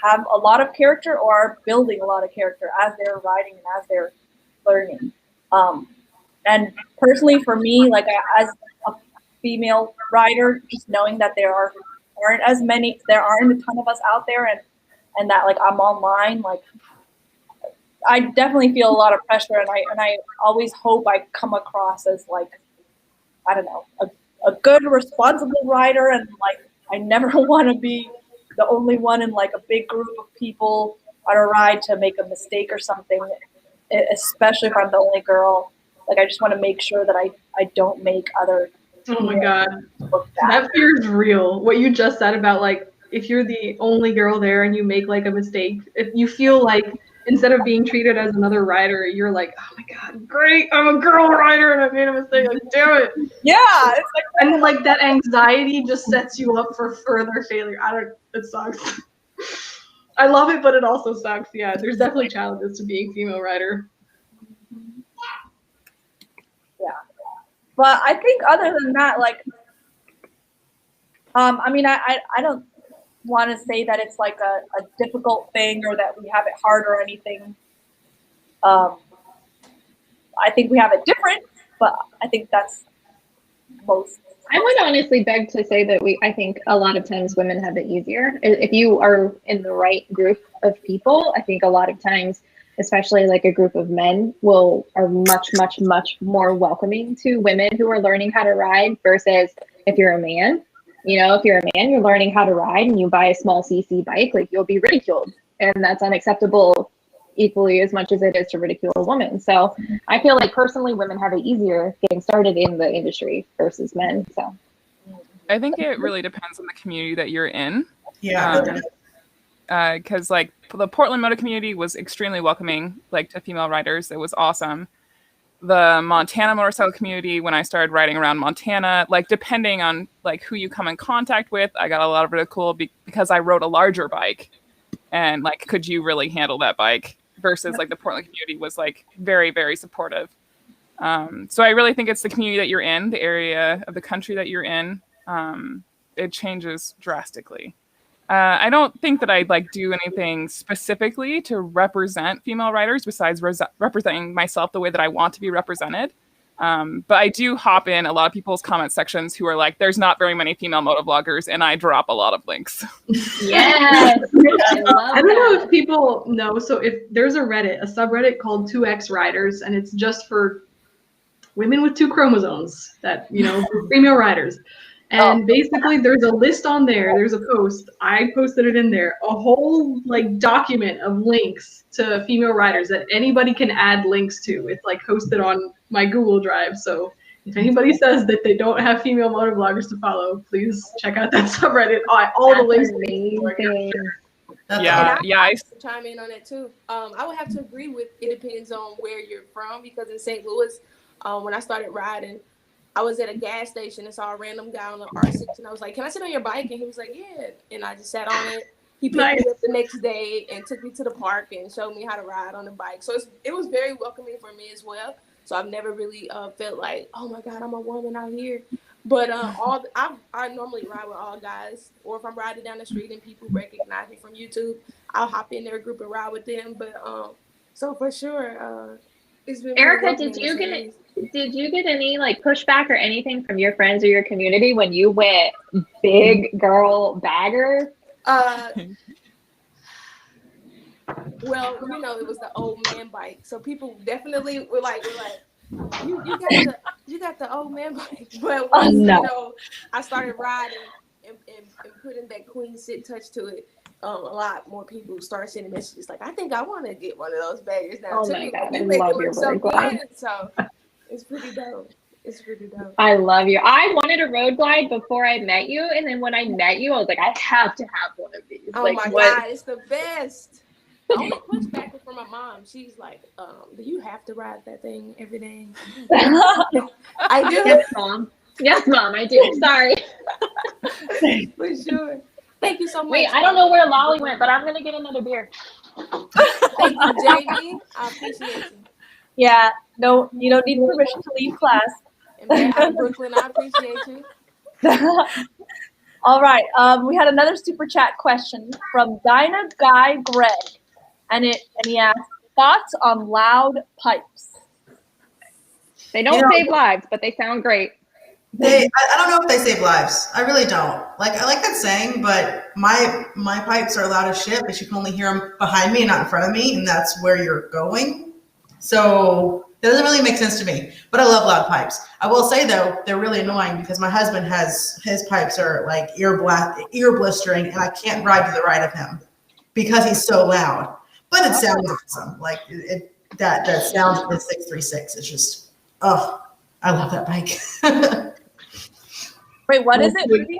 Speaker 2: have a lot of character or are building a lot of character as they're riding and as they're learning. And personally, for me, like as a female rider, just knowing that there aren't a ton of us out there, and that like I'm online, like I definitely feel a lot of pressure, and I always hope I come across as like, I don't know, a good, responsible rider, and like I never want to be the only one in like a big group of people on a ride to make a mistake or something, especially if I'm the only girl. Like I just want to make sure that I don't make other.
Speaker 5: Oh my God,
Speaker 2: look bad.
Speaker 5: that fear is real. What you just said about like, if you're the only girl there and you make like a mistake, if you feel like instead of being treated as another rider, you're like, oh my God, great, I'm a girl rider and I made a mistake, like damn it.
Speaker 2: Yeah, it's like,
Speaker 5: and like that anxiety just sets you up for further failure. It sucks. I love it, but it also sucks. Yeah, there's definitely challenges to being female rider.
Speaker 2: yeah. But I think other than that, like, I mean, I don't want to say that it's like a difficult thing or that we have it hard or anything. I think we have it different, but I think that's most.
Speaker 8: I would honestly beg to say that I think a lot of times women have it easier. If you are in the right group of people, I think a lot of times, especially like a group of men, are much, much, much more welcoming to women who are learning how to ride versus if you're a man. You know, if you're a man, you're learning how to ride and you buy a small CC bike, like you'll be ridiculed. And that's unacceptable equally as much as it is to ridicule a woman. So I feel like personally women have it easier getting started in the industry versus men. So
Speaker 6: I think it really depends on the community that you're in.
Speaker 7: Yeah.
Speaker 6: Because like the Portland moto community was extremely welcoming, like to female riders. It was awesome. The Montana motorcycle community, when I started riding around Montana, like depending on like who you come in contact with, I got a lot of ridicule because I rode a larger bike, and like, could you really handle that bike? Versus like the Portland community was like very, very supportive. So I really think it's the community that you're in, the area of the country that you're in. It changes drastically. I don't think that I'd like do anything specifically to represent female riders besides representing myself the way that I want to be represented. But I do hop in a lot of people's comment sections who are like, there's not very many female motovloggers, and I drop a lot of links.
Speaker 8: yes,
Speaker 5: I don't know if people know. So if there's a subreddit called 2X Riders, and it's just for women with 2 chromosomes that, you know, female riders. And basically there's a list on there. There's a post. I posted it in there. A whole like document of links to female riders that anybody can add links to. It's like hosted on my Google Drive. So if anybody says that they don't have female motovloggers to follow, please check out that subreddit. All the links.
Speaker 6: Yeah,
Speaker 4: I chime in on that too. I would have to agree with it depends on where you're from, because in St. Louis, when I started riding, I was at a gas station and saw a random guy on the R6, and I was like, "Can I sit on your bike?" And he was like, "Yeah." And I just sat on it. He picked me up the next day and took me to the park and showed me how to ride on the bike. So it was very welcoming for me as well. So I've never really felt like, oh my God, I'm a woman out here. But I normally ride with all guys, or if I'm riding down the street and people recognize me from YouTube, I'll hop in their group and ride with them. But so for sure, it's been
Speaker 8: Erica, did you get any like pushback or anything from your friends or your community when you went big girl bagger?
Speaker 4: Well, you know, it was the old man bike, so people definitely were like, You got the old man bike. But
Speaker 2: Oh,
Speaker 4: once,
Speaker 2: no.
Speaker 4: you know, I started riding and putting that queen sit touch to it, a lot more people start sending messages like, I think I want to get one of those baggers now
Speaker 8: Oh
Speaker 4: too.
Speaker 8: my God,
Speaker 4: You
Speaker 8: I
Speaker 4: make
Speaker 8: love
Speaker 4: it
Speaker 8: your
Speaker 4: look so
Speaker 8: road glide.
Speaker 4: good. So it's pretty dope. It's pretty dope.
Speaker 8: I love you. I wanted a road glide before I met you, and then when I met you, I was like, I have to have one of these.
Speaker 4: Oh
Speaker 8: like,
Speaker 4: my
Speaker 8: what?
Speaker 4: God, it's the best. The only pushback was from my mom. She's like, do you have to ride that thing every day? I do.
Speaker 8: Yes, mom. Yes, mom. I do. Sorry.
Speaker 4: For sure. Thank you so much.
Speaker 8: Wait, I don't know where Lali went, but I'm gonna get another beer.
Speaker 4: Thank you, JB. I appreciate you.
Speaker 2: Yeah, no, you don't need permission to leave class.
Speaker 4: And man, out of Brooklyn, I appreciate you.
Speaker 2: All right, we had another super chat question from Dinah Guy Greg, and he asked, thoughts on loud pipes?
Speaker 8: They don't save lives, but they sound great.
Speaker 7: I don't know if they save lives. I really don't. Like, I like that saying, but my pipes are loud as shit, but you can only hear them behind me and not in front of me, and that's where you're going. So that doesn't really make sense to me. But I love loud pipes. I will say though, they're really annoying because my husband his pipes are like ear blistering, and I can't ride to the right of him because he's so loud. But it sounds awesome. Like that sound of the 636 is just, oh, I love that bike.
Speaker 2: Wait, what is it? What do we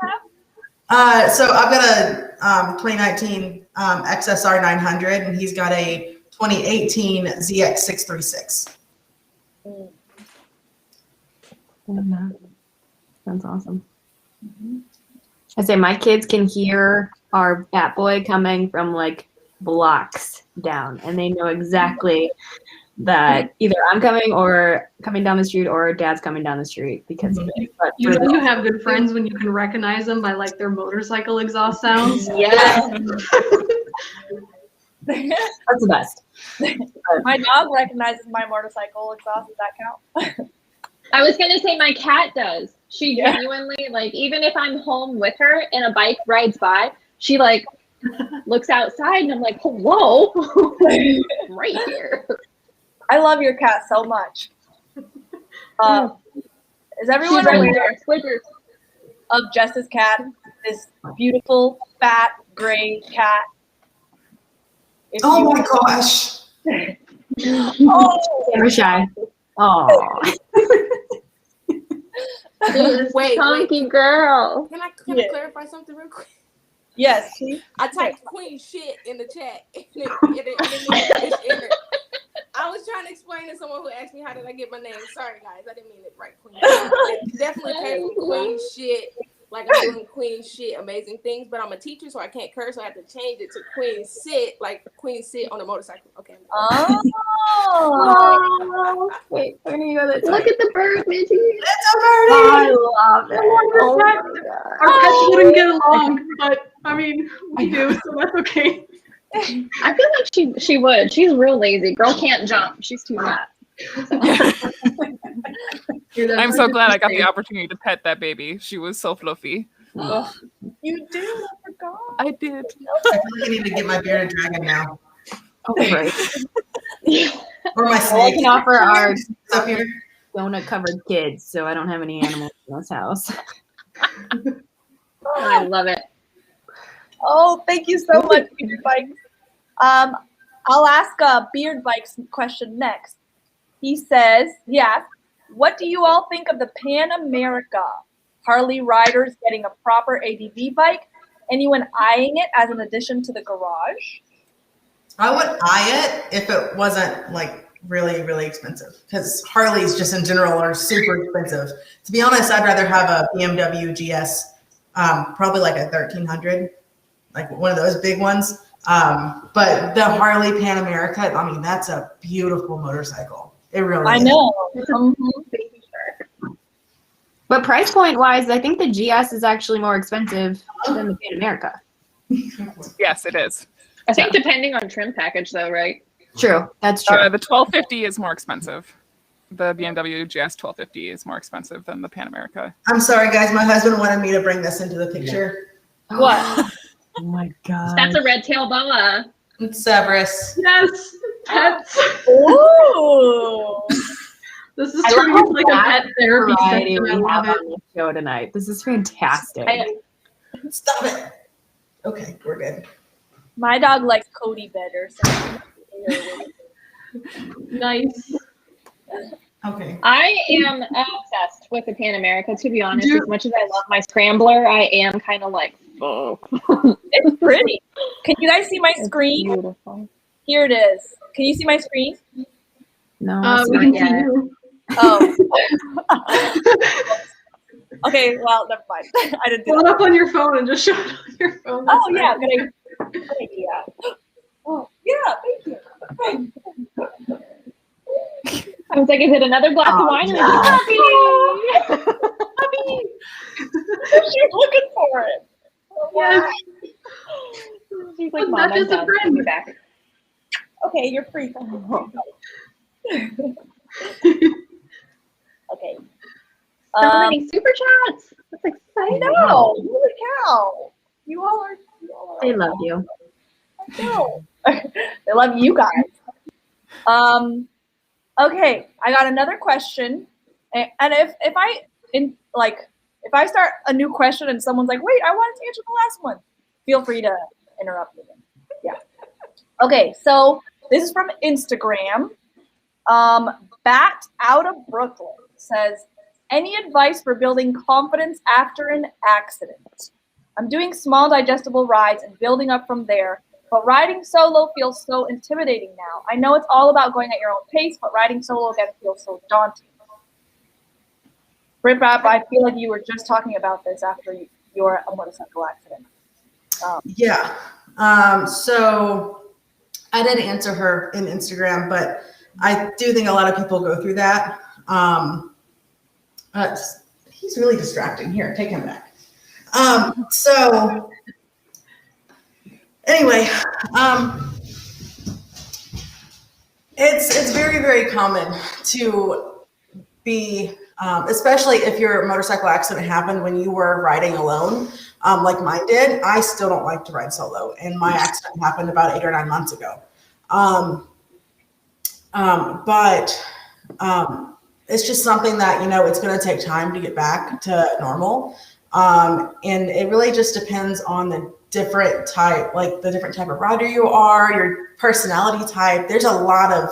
Speaker 2: have?
Speaker 7: So I've got a 2019 XSR 900, and he's got a 2018 ZX 636.
Speaker 3: That's awesome. I say my kids can hear our Bat Boy coming from like blocks down, and they know exactly that either I'm coming down the street or Dad's coming down the street because of it. But
Speaker 5: You know you have good friends when you can recognize them by like their motorcycle exhaust sounds.
Speaker 8: Yes.
Speaker 3: that's the best.
Speaker 2: My dog recognizes my motorcycle exhaust. Does that count?
Speaker 8: I was gonna say my cat does. She genuinely, like, even if I'm home with her and a bike rides by, she like looks outside and I'm like, hello, right here.
Speaker 2: I love your cat so much. Is everyone aware of Jess's cat? This beautiful, fat, gray cat.
Speaker 7: Oh my gosh.
Speaker 3: Camera shy. Oh.
Speaker 4: Wait,
Speaker 8: Chunky girl.
Speaker 4: Can I clarify something real quick?
Speaker 2: Yes, please.
Speaker 4: I typed queen shit in the chat. And it entered. I was trying to explain to someone who asked me how did I get my name. Sorry guys, I didn't mean it right. Queen. It definitely came from queen shit. Like I'm doing queen shit, amazing things, but I'm a teacher, so I can't curse, so I have to change it to queen sit, like queen sit on a motorcycle. Okay.
Speaker 2: Oh.
Speaker 3: Wait, we're gonna go this
Speaker 8: Look
Speaker 3: way.
Speaker 8: at the bird, Minty.
Speaker 7: It's a birdie.
Speaker 3: I love it. Oh my God.
Speaker 5: Our pets wouldn't get along, but I mean, we do, so that's okay.
Speaker 8: I feel like she would. She's real lazy. Girl can't jump. She's too fat.
Speaker 6: I'm so glad I got the opportunity to pet that baby. She was so fluffy.
Speaker 2: You did. I forgot.
Speaker 6: I did.
Speaker 7: I feel like I need to get my bearded dragon now.
Speaker 3: Oh, right.
Speaker 7: Or my
Speaker 3: I
Speaker 7: snake.
Speaker 3: can offer our
Speaker 7: Up here.
Speaker 3: donut covered kids, so I don't have any animals in this house.
Speaker 8: I love it.
Speaker 2: Oh, thank you so much, Beard Bikes. I'll ask Beard Bikes question next. He says, what do you all think of the Pan America? Harley riders getting a proper ADV bike? Anyone eyeing it as an addition to the garage?
Speaker 7: I would eye it if it wasn't like really, really expensive, because Harleys just in general are super expensive. To be honest, I'd rather have a BMW GS, probably like a 1300, like one of those big ones. But the Harley Pan America, I mean, that's a beautiful motorcycle. It really
Speaker 2: I
Speaker 7: is.
Speaker 2: know.
Speaker 3: But price point wise, I think the GS is actually more expensive than the Pan America.
Speaker 6: Yes, it is.
Speaker 8: I think depending on trim package though, right?
Speaker 3: True. That's true.
Speaker 6: The 1250 is more expensive. The BMW GS 1250 is more expensive than the Pan America.
Speaker 7: I'm sorry, guys. My husband wanted me to bring this into the picture.
Speaker 2: What?
Speaker 3: Oh my God.
Speaker 8: That's a red tail boa.
Speaker 7: It's Severus.
Speaker 5: Yes, pets.
Speaker 2: Ooh.
Speaker 5: This is
Speaker 3: I love
Speaker 5: turning
Speaker 3: how
Speaker 5: into like a pet therapy
Speaker 3: variety
Speaker 5: session.
Speaker 3: we
Speaker 5: I love
Speaker 3: have
Speaker 5: it.
Speaker 3: on the show tonight. This is fantastic.
Speaker 7: Stop it. Okay, we're good.
Speaker 2: My dog likes Cody better. So
Speaker 5: Nice.
Speaker 7: Okay.
Speaker 8: I am obsessed with the Pan America, to be honest.
Speaker 5: Dude.
Speaker 8: As much as I love my scrambler, I am kind of like, oh.
Speaker 2: it's pretty. Can you guys see my
Speaker 8: It's
Speaker 2: screen?
Speaker 8: beautiful.
Speaker 2: Here it is. Can you see my screen?
Speaker 3: No,
Speaker 5: We can see
Speaker 3: yet.
Speaker 5: you.
Speaker 2: Oh. Okay, well, never mind. I didn't do
Speaker 5: Pull it
Speaker 2: that.
Speaker 5: up on your phone and just show it on your phone.
Speaker 2: Oh,
Speaker 5: That's
Speaker 2: yeah,
Speaker 5: fine.
Speaker 2: good idea. Oh, yeah, thank you.
Speaker 8: I was like, is it another glass of wine?
Speaker 3: no.
Speaker 2: She's looking for it.
Speaker 5: Yes.
Speaker 8: She's like,
Speaker 5: But
Speaker 8: Mom,
Speaker 5: that
Speaker 8: I'm
Speaker 5: is a
Speaker 8: done.
Speaker 5: friend.
Speaker 8: Give me back.
Speaker 2: Okay, you're free. Okay.
Speaker 8: So many super chats. That's exciting.
Speaker 2: No, holy cow. You all are.
Speaker 3: They love you.
Speaker 2: I know. They love you guys. Okay, I got another question, and if I start a new question and someone's like, "Wait, I wanted to answer the last one," feel free to interrupt me. Yeah. Okay, so this is from Instagram. Bat out of Brooklyn says, "Any advice for building confidence after an accident? I'm doing small digestible rides and building up from there. But riding solo feels so intimidating now. I know it's all about going at your own pace, but riding solo again feels so daunting." BrittBraap, I feel like you were just talking about this after your motorcycle accident.
Speaker 7: Yeah. So I didn't answer her in Instagram, but I do think a lot of people go through that. He's really distracting. Here, take him back. So anyway, it's very, very common to be, especially if your motorcycle accident happened when you were riding alone, like mine did. I still don't like to ride solo, and my accident happened about 8 or 9 months ago. But it's just something that, it's going to take time to get back to normal. And it really just depends on the different type of rider you are, your personality type. There's a lot of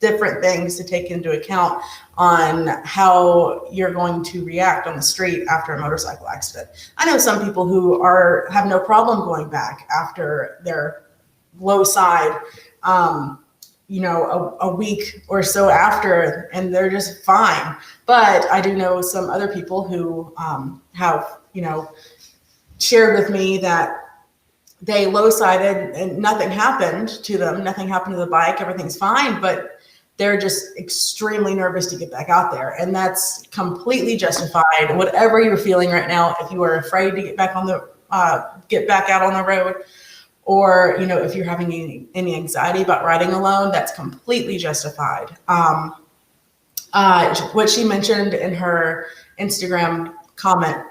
Speaker 7: different things to take into account on how you're going to react on the street after a motorcycle accident. I know some people who have no problem going back after their low side, a week or so after, and they're just fine. But I do know some other people who have, shared with me that they low-sided and nothing happened to them. Nothing happened to the bike. Everything's fine, but they're just extremely nervous to get back out there. And that's completely justified. Whatever you're feeling right now, if you are afraid to get back out on the road, or, if you're having any anxiety about riding alone, that's completely justified. What she mentioned in her Instagram comment,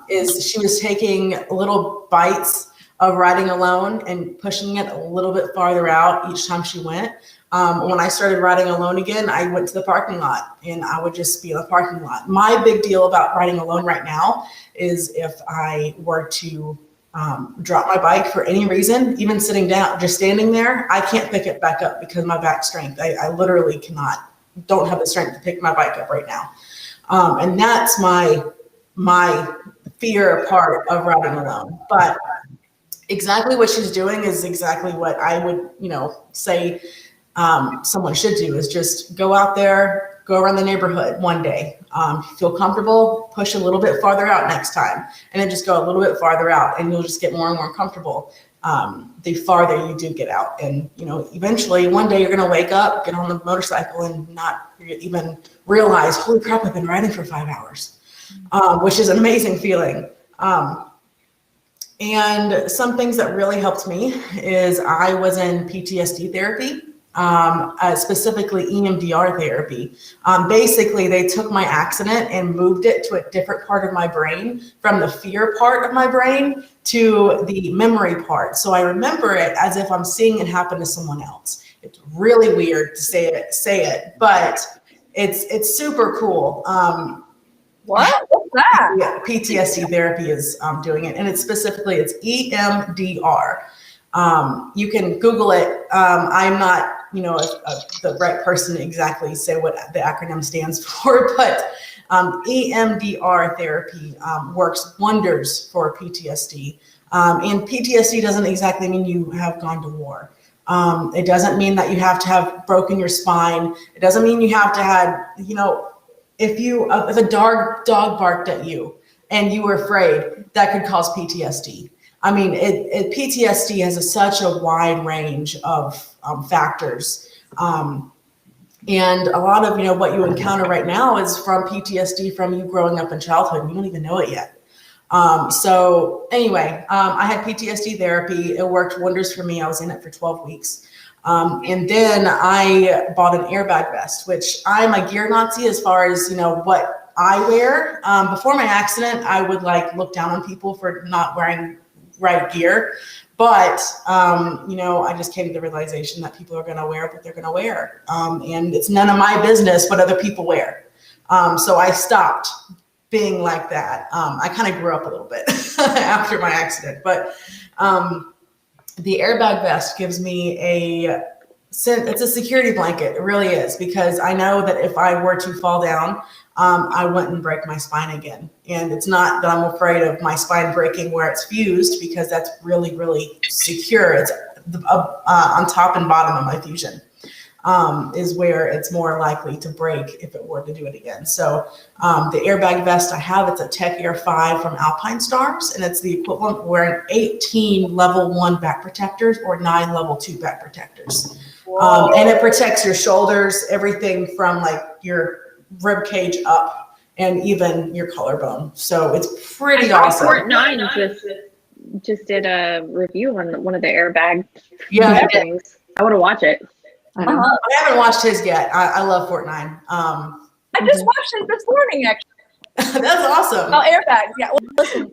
Speaker 7: is she was taking little bites of riding alone and pushing it a little bit farther out each time she went. When I started riding alone again, I went to the parking lot and I would just be in the parking lot. My big deal about riding alone right now is if I were to drop my bike for any reason, even sitting down, just standing there, I can't pick it back up because of my back strength. I literally don't have the strength to pick my bike up right now. And that's my fear part of riding alone. But exactly what she's doing is exactly what I would, say someone should do, is just go out there, go around the neighborhood one day. Feel comfortable, push a little bit farther out next time, and then just go a little bit farther out, and you'll just get more and more comfortable the farther you do get out. And, eventually one day you're going to wake up, get on the motorcycle, and not even realize, holy crap, I've been riding for 5 hours, which is an amazing feeling. And some things that really helped me is I was in PTSD therapy, specifically EMDR therapy. Basically, they took my accident and moved it to a different part of my brain, from the fear part of my brain to the memory part. So I remember it as if I'm seeing it happen to someone else. It's really weird to say it, but it's super cool.
Speaker 2: What? What's that?
Speaker 7: Yeah, PTSD therapy is doing it, and it's EMDR. You can Google it. I'm not, the right person to exactly say what the acronym stands for, but EMDR therapy works wonders for PTSD. And PTSD doesn't exactly mean you have gone to war. It doesn't mean that you have to have broken your spine. It doesn't mean you have to have, if a dog barked at you and you were afraid, that could cause PTSD. I mean, PTSD has such a wide range of factors. And a lot of, what you encounter right now is from PTSD from you growing up in childhood, and you don't even know it yet. So anyway, I had PTSD therapy. It worked wonders for me. I was in it for 12 weeks. And then I bought an airbag vest, which I'm a gear Nazi as far as, what I wear. Before my accident, I would look down on people for not wearing right gear. But, I just came to the realization that people are going to wear what they're going to wear. And it's none of my business what other people wear. So I stopped being like that. I kind of grew up a little bit after my accident, but the airbag vest gives me it's a security blanket. It really is, because I know that if I were to fall down, I wouldn't break my spine again. And it's not that I'm afraid of my spine breaking where it's fused, because that's really, really secure. It's on top and bottom of my fusion. Is where it's more likely to break if it were to do it again. So the airbag vest I have, it's a Tech Air 5 from Alpine Stars, and it's the equivalent of wearing 18 level 1 back protectors or 9 level 2 back protectors. And it protects your shoulders, everything from your rib cage up, and even your collarbone. So it's pretty awesome.
Speaker 8: Fort9 just did a review on one of the airbag things. I want to watch it.
Speaker 7: I haven't watched his yet. I love Fort9.
Speaker 2: I just watched it this morning, actually.
Speaker 7: That's awesome.
Speaker 2: Oh, airbags. Yeah. Well, listen,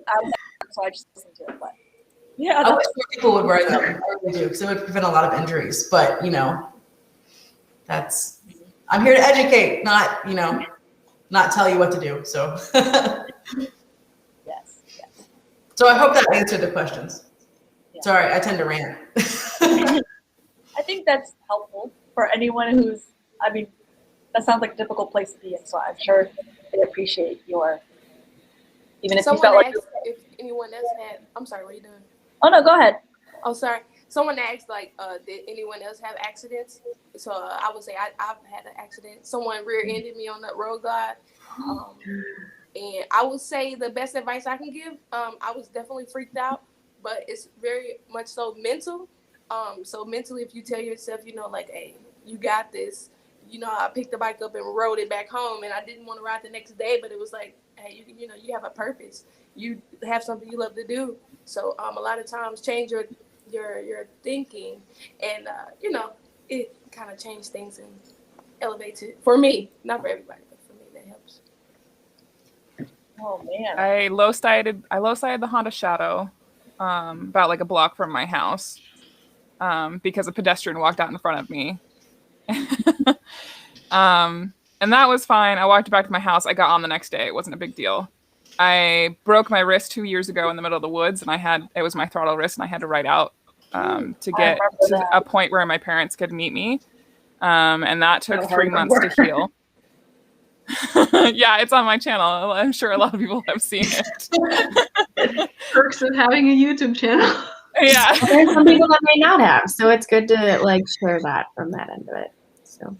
Speaker 2: so I just listened to it. But yeah,
Speaker 7: I wish more people would wear them. I really do, because it would prevent a lot of injuries. But I'm here to educate, not tell you what to do. So.
Speaker 2: Yes.
Speaker 7: So I hope that answered the questions.
Speaker 2: Yeah.
Speaker 7: Sorry, I tend to rant.
Speaker 2: I think that's helpful for anyone who's, that sounds like a difficult place to be in, so I'm sure they appreciate even if
Speaker 4: Someone
Speaker 2: you felt like.
Speaker 4: asked if anyone else had, I'm sorry, what are you doing?
Speaker 2: Oh, no, go ahead.
Speaker 4: Oh, sorry. Someone asked, did anyone else have accidents? So I would say I've had an accident. Someone rear-ended me on that road glide. And I would say the best advice I can give, I was definitely freaked out, but it's very much so mental. So mentally, if you tell yourself, hey, you got this, I picked the bike up and rode it back home, and I didn't want to ride the next day, but it was like, hey, you have a purpose. You have something you love to do. So a lot of times change your thinking, and it kind of changed things and elevates it for me, not for everybody, but for me that helps.
Speaker 2: Oh man.
Speaker 6: I low-sided the Honda Shadow about a block from my house. Because a pedestrian walked out in front of me. And that was fine. I walked back to my house. I got on the next day. It wasn't a big deal. I broke my wrist 2 years ago in the middle of the woods, and it was my throttle wrist, and I had to ride out to get to a point where my parents could meet me. And that took 3 months to heal. Yeah, it's on my channel. I'm sure a lot of people have seen it.
Speaker 5: Perks of having a YouTube channel.
Speaker 6: Yeah.
Speaker 3: There's some people that may not have, so it's good to share that from that end of it. So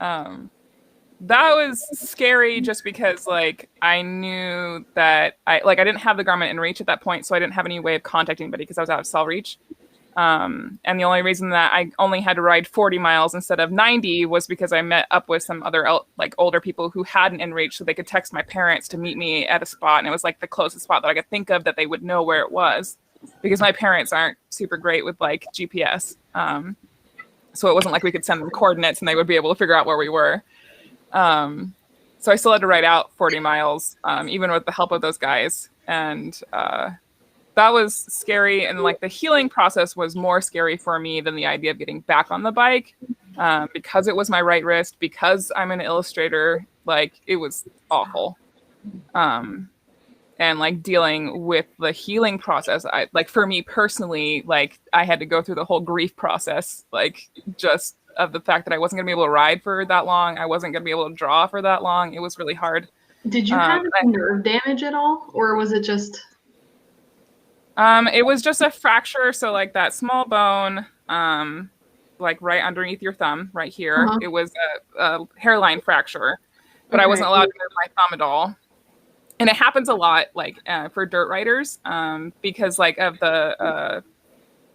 Speaker 6: that was scary just because I knew that I didn't have the Garmin in reach at that point, so I didn't have any way of contacting anybody because I was out of cell reach. And the only reason that I only had to ride 40 miles instead of 90 was because I met up with some other older people who had an inReach, so they could text my parents to meet me at a spot, and it was the closest spot that I could think of that they would know where it was, because my parents aren't super great with GPS. So it wasn't like we could send them coordinates and they would be able to figure out where we were. So I still had to ride out 40 miles, even with the help of those guys. And that was scary, and like the healing process was more scary for me than the idea of getting back on the bike, because it was my right wrist, because I'm an illustrator. Like, it was awful. And like dealing with the healing process, I like, for me personally, like I had to go through the whole grief process, like just of the fact that I wasn't gonna be able to ride for that long. I wasn't gonna be able to draw for that long. It was really hard.
Speaker 5: Did you have any nerve damage at all, or was it just?
Speaker 6: It was just a fracture. So like that small bone, like right underneath your thumb, right here. It was a hairline fracture, but I wasn't allowed to move my thumb at all. And it happens a lot, like for dirt riders, because like of the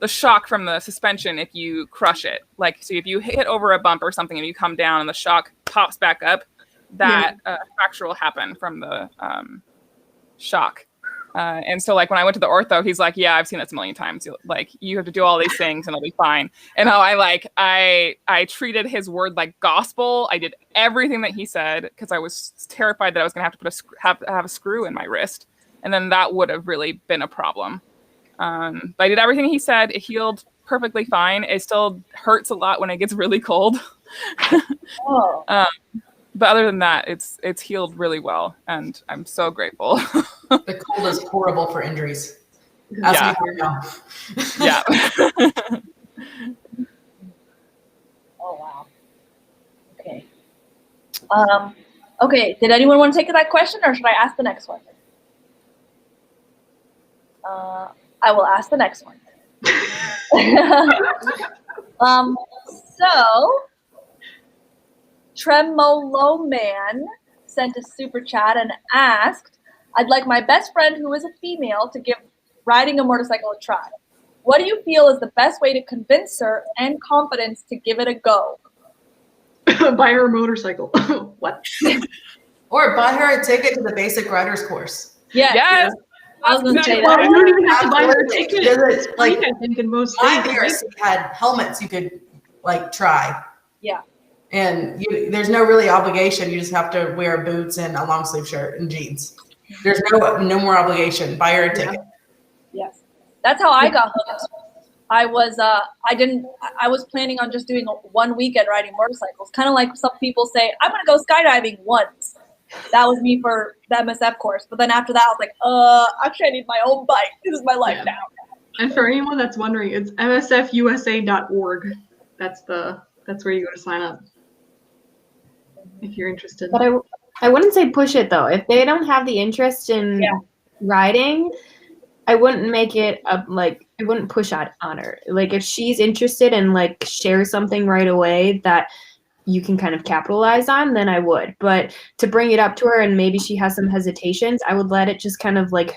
Speaker 6: shock from the suspension if you crush it. Like, so if you hit over a bump or something and you come down and the shock pops back up, that fracture will happen from the shock. And so like when I went to the ortho, he's like, yeah, I've seen this a million times. Like, you have to do all these things and it'll be fine. And I treated his word like gospel. I did everything that he said because I was terrified that I was going to have to have a screw in my wrist. And then that would have really been a problem. But I did everything he said. It healed perfectly fine. It still hurts a lot when it gets really cold. But other than that, it's healed really well, and I'm so grateful.
Speaker 7: The cold is horrible for injuries. Yeah.
Speaker 6: Yeah.
Speaker 2: Oh wow. Okay. Okay. Did anyone want to take that question, or should I ask the next one? I will ask the next one. So. Tremolo Man sent a super chat and asked, I'd like my best friend who is a female to give riding a motorcycle a try. What do you feel is the best way to convince her and confidence to give it a go?
Speaker 5: Buy her a motorcycle. What?
Speaker 7: Or buy her a ticket to the basic riders course.
Speaker 2: Yes. I was going to say that.
Speaker 5: Well, you don't even have to buy her a ticket.
Speaker 7: It's like,
Speaker 5: I think in most
Speaker 7: my
Speaker 5: states,
Speaker 7: BRC had helmets you could like try.
Speaker 2: Yeah.
Speaker 7: And there's no really obligation. You just have to wear boots and a long sleeve shirt and jeans. There's no more obligation. Buy her a ticket.
Speaker 2: Yes. That's how I got hooked. I was planning on just doing 1 weekend riding motorcycles. Kind of like some people say, I'm going to go skydiving once. That was me for the MSF course. But then after that, I was like, actually I need my own bike. This is my life now.
Speaker 5: And for anyone that's wondering, it's msfusa.org. That's where you go to sign up if you're interested.
Speaker 3: But I wouldn't say push it though. If they don't have the interest in riding, I wouldn't make it I wouldn't push on her. Like, if she's interested and like share something right away that you can kind of capitalize on, then I would. But to bring it up to her and maybe she has some hesitations, I would let it just kind of like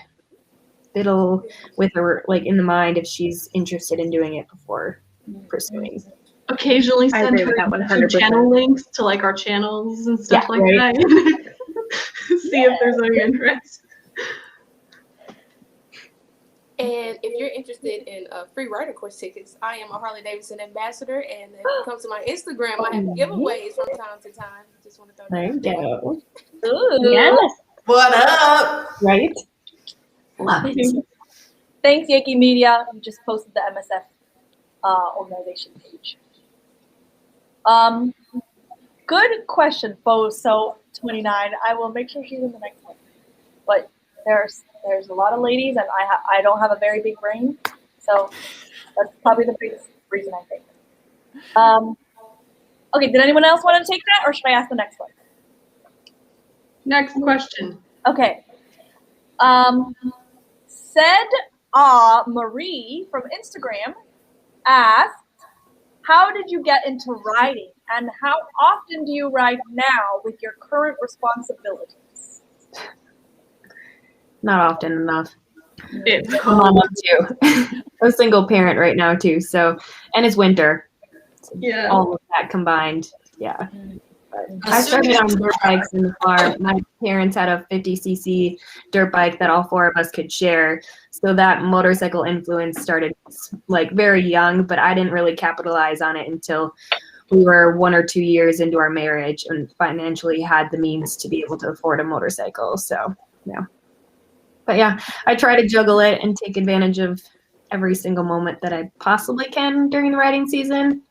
Speaker 3: fiddle with her, like in the mind, if she's interested in doing it before pursuing.
Speaker 5: Occasionally
Speaker 3: I
Speaker 5: send
Speaker 3: agree with
Speaker 5: her
Speaker 3: that 100%.
Speaker 5: channel links to like our channels and stuff like
Speaker 3: right.
Speaker 5: that. See if there's any interest.
Speaker 4: And if you're interested in free rider course tickets, I am a Harley Davidson ambassador, and if you come to my Instagram, I have giveaways from time to time. Just want to throw that
Speaker 3: There you go.
Speaker 2: Ooh.
Speaker 8: Yes.
Speaker 7: What up?
Speaker 3: Right? Love it.
Speaker 2: Thanks, Yankee Media. You just posted the MSF organization page. Good question, Boso 29. I will make sure she's in the next one. But there's a lot of ladies, and I don't have a very big brain, so that's probably the biggest reason I think. Okay, did anyone else want to take that, or should I ask the next one?
Speaker 5: Next question.
Speaker 2: Okay. Marie from Instagram asked, how did you get into riding, and how often do you ride now with your current responsibilities?
Speaker 3: Not often enough.
Speaker 5: It's
Speaker 3: I'm on one too. I'm a single parent right now too, so, and it's winter.
Speaker 5: yeah.
Speaker 3: All of that combined, yeah. But I started on dirt bikes in the farm. My parents had a 50cc dirt bike that all four of us could share. So that motorcycle influence started like very young, but I didn't really capitalize on it until we were 1 or 2 years into our marriage and financially had the means to be able to afford a motorcycle. So, yeah. But yeah, I try to juggle it and take advantage of every single moment that I possibly can during the riding season,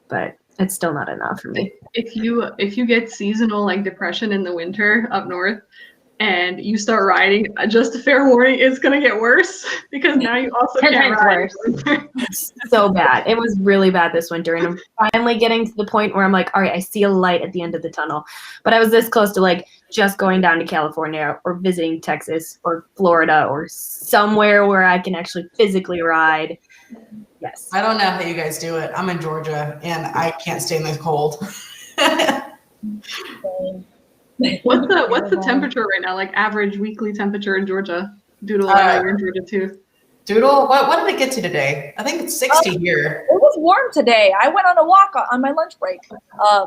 Speaker 3: but it's still not enough for me.
Speaker 5: If you get seasonal like depression in the winter up north and you start riding, just a fair warning, it's gonna get worse because now you also
Speaker 8: 10
Speaker 5: can't
Speaker 8: times
Speaker 5: ride.
Speaker 8: worse.
Speaker 3: It's so bad. It was really bad this winter, and I'm finally getting to the point where I'm like, all right, I see a light at the end of the tunnel. But I was this close to like just going down to California or visiting Texas or Florida or somewhere where I can actually physically ride. Yes.
Speaker 7: I don't know how you guys do it. I'm in Georgia and I can't stay in the cold.
Speaker 5: What's the temperature right now? Like average weekly temperature in Georgia? Doodle, I know you're in Georgia too.
Speaker 7: Doodle, what did it get to today? I think it's 60 here.
Speaker 2: It was warm today. I went on a walk on my lunch break. I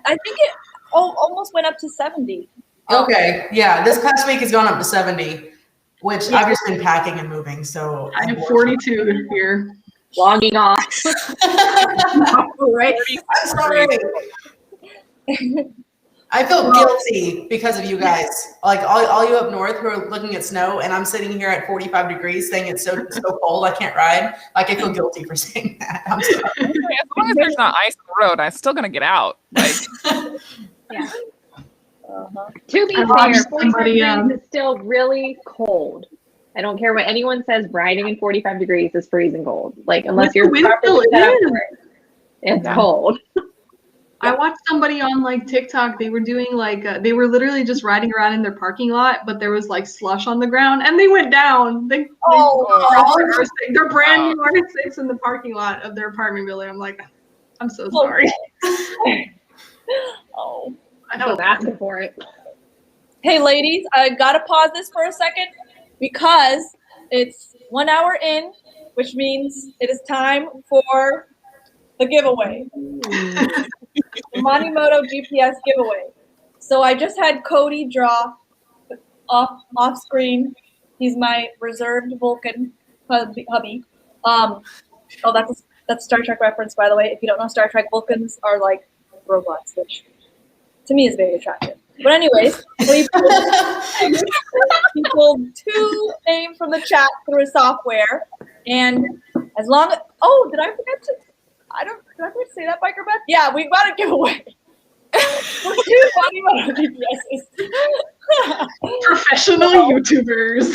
Speaker 2: think it almost went up to 70.
Speaker 7: Okay, yeah, this past week has gone up to 70, which I've just been packing and moving, so.
Speaker 5: I have 42 here.
Speaker 8: Logging off.
Speaker 2: Right?
Speaker 7: I'm sorry. I feel guilty because of you guys. Like all you up north who are looking at snow, and I'm sitting here at 45 degrees saying it's so cold I can't ride. Like I feel guilty for saying that. I'm sorry.
Speaker 6: As long as there's not ice on the road, I'm still gonna get out. Like,
Speaker 8: Yeah. To be
Speaker 5: I
Speaker 8: fair,
Speaker 5: watched
Speaker 8: 45
Speaker 5: somebody,
Speaker 8: degrees is still really cold. I don't care what anyone says, riding in 45 degrees is freezing cold. Like, unless
Speaker 5: With the
Speaker 8: you're
Speaker 5: wind
Speaker 8: properly
Speaker 5: still
Speaker 8: set up
Speaker 5: in.
Speaker 8: for it, it's
Speaker 6: Yeah.
Speaker 8: cold.
Speaker 5: I watched somebody on like TikTok. They were doing like they were literally just riding around in their parking lot, but there was like slush on the ground, and they went down. They're brand new R6 in the parking lot of their apartment building. I'm like, I'm so sorry.
Speaker 2: Oh.
Speaker 8: I was asking for it.
Speaker 2: Hey, ladies, I gotta pause this for a second because it's 1 hour in, which means it is time for the giveaway. The Monimoto GPS giveaway. So I just had Cody draw off screen. He's my reserved Vulcan hubby. That's Star Trek reference, by the way. If you don't know Star Trek, Vulcans are like robots, which to me is very attractive. But anyways, he pulled 2 names from the chat through his software, and as long as did I forget to say that, Biker Beth? Yeah, we got a giveaway. 2 Monimoto GPSs.
Speaker 5: Professional YouTubers.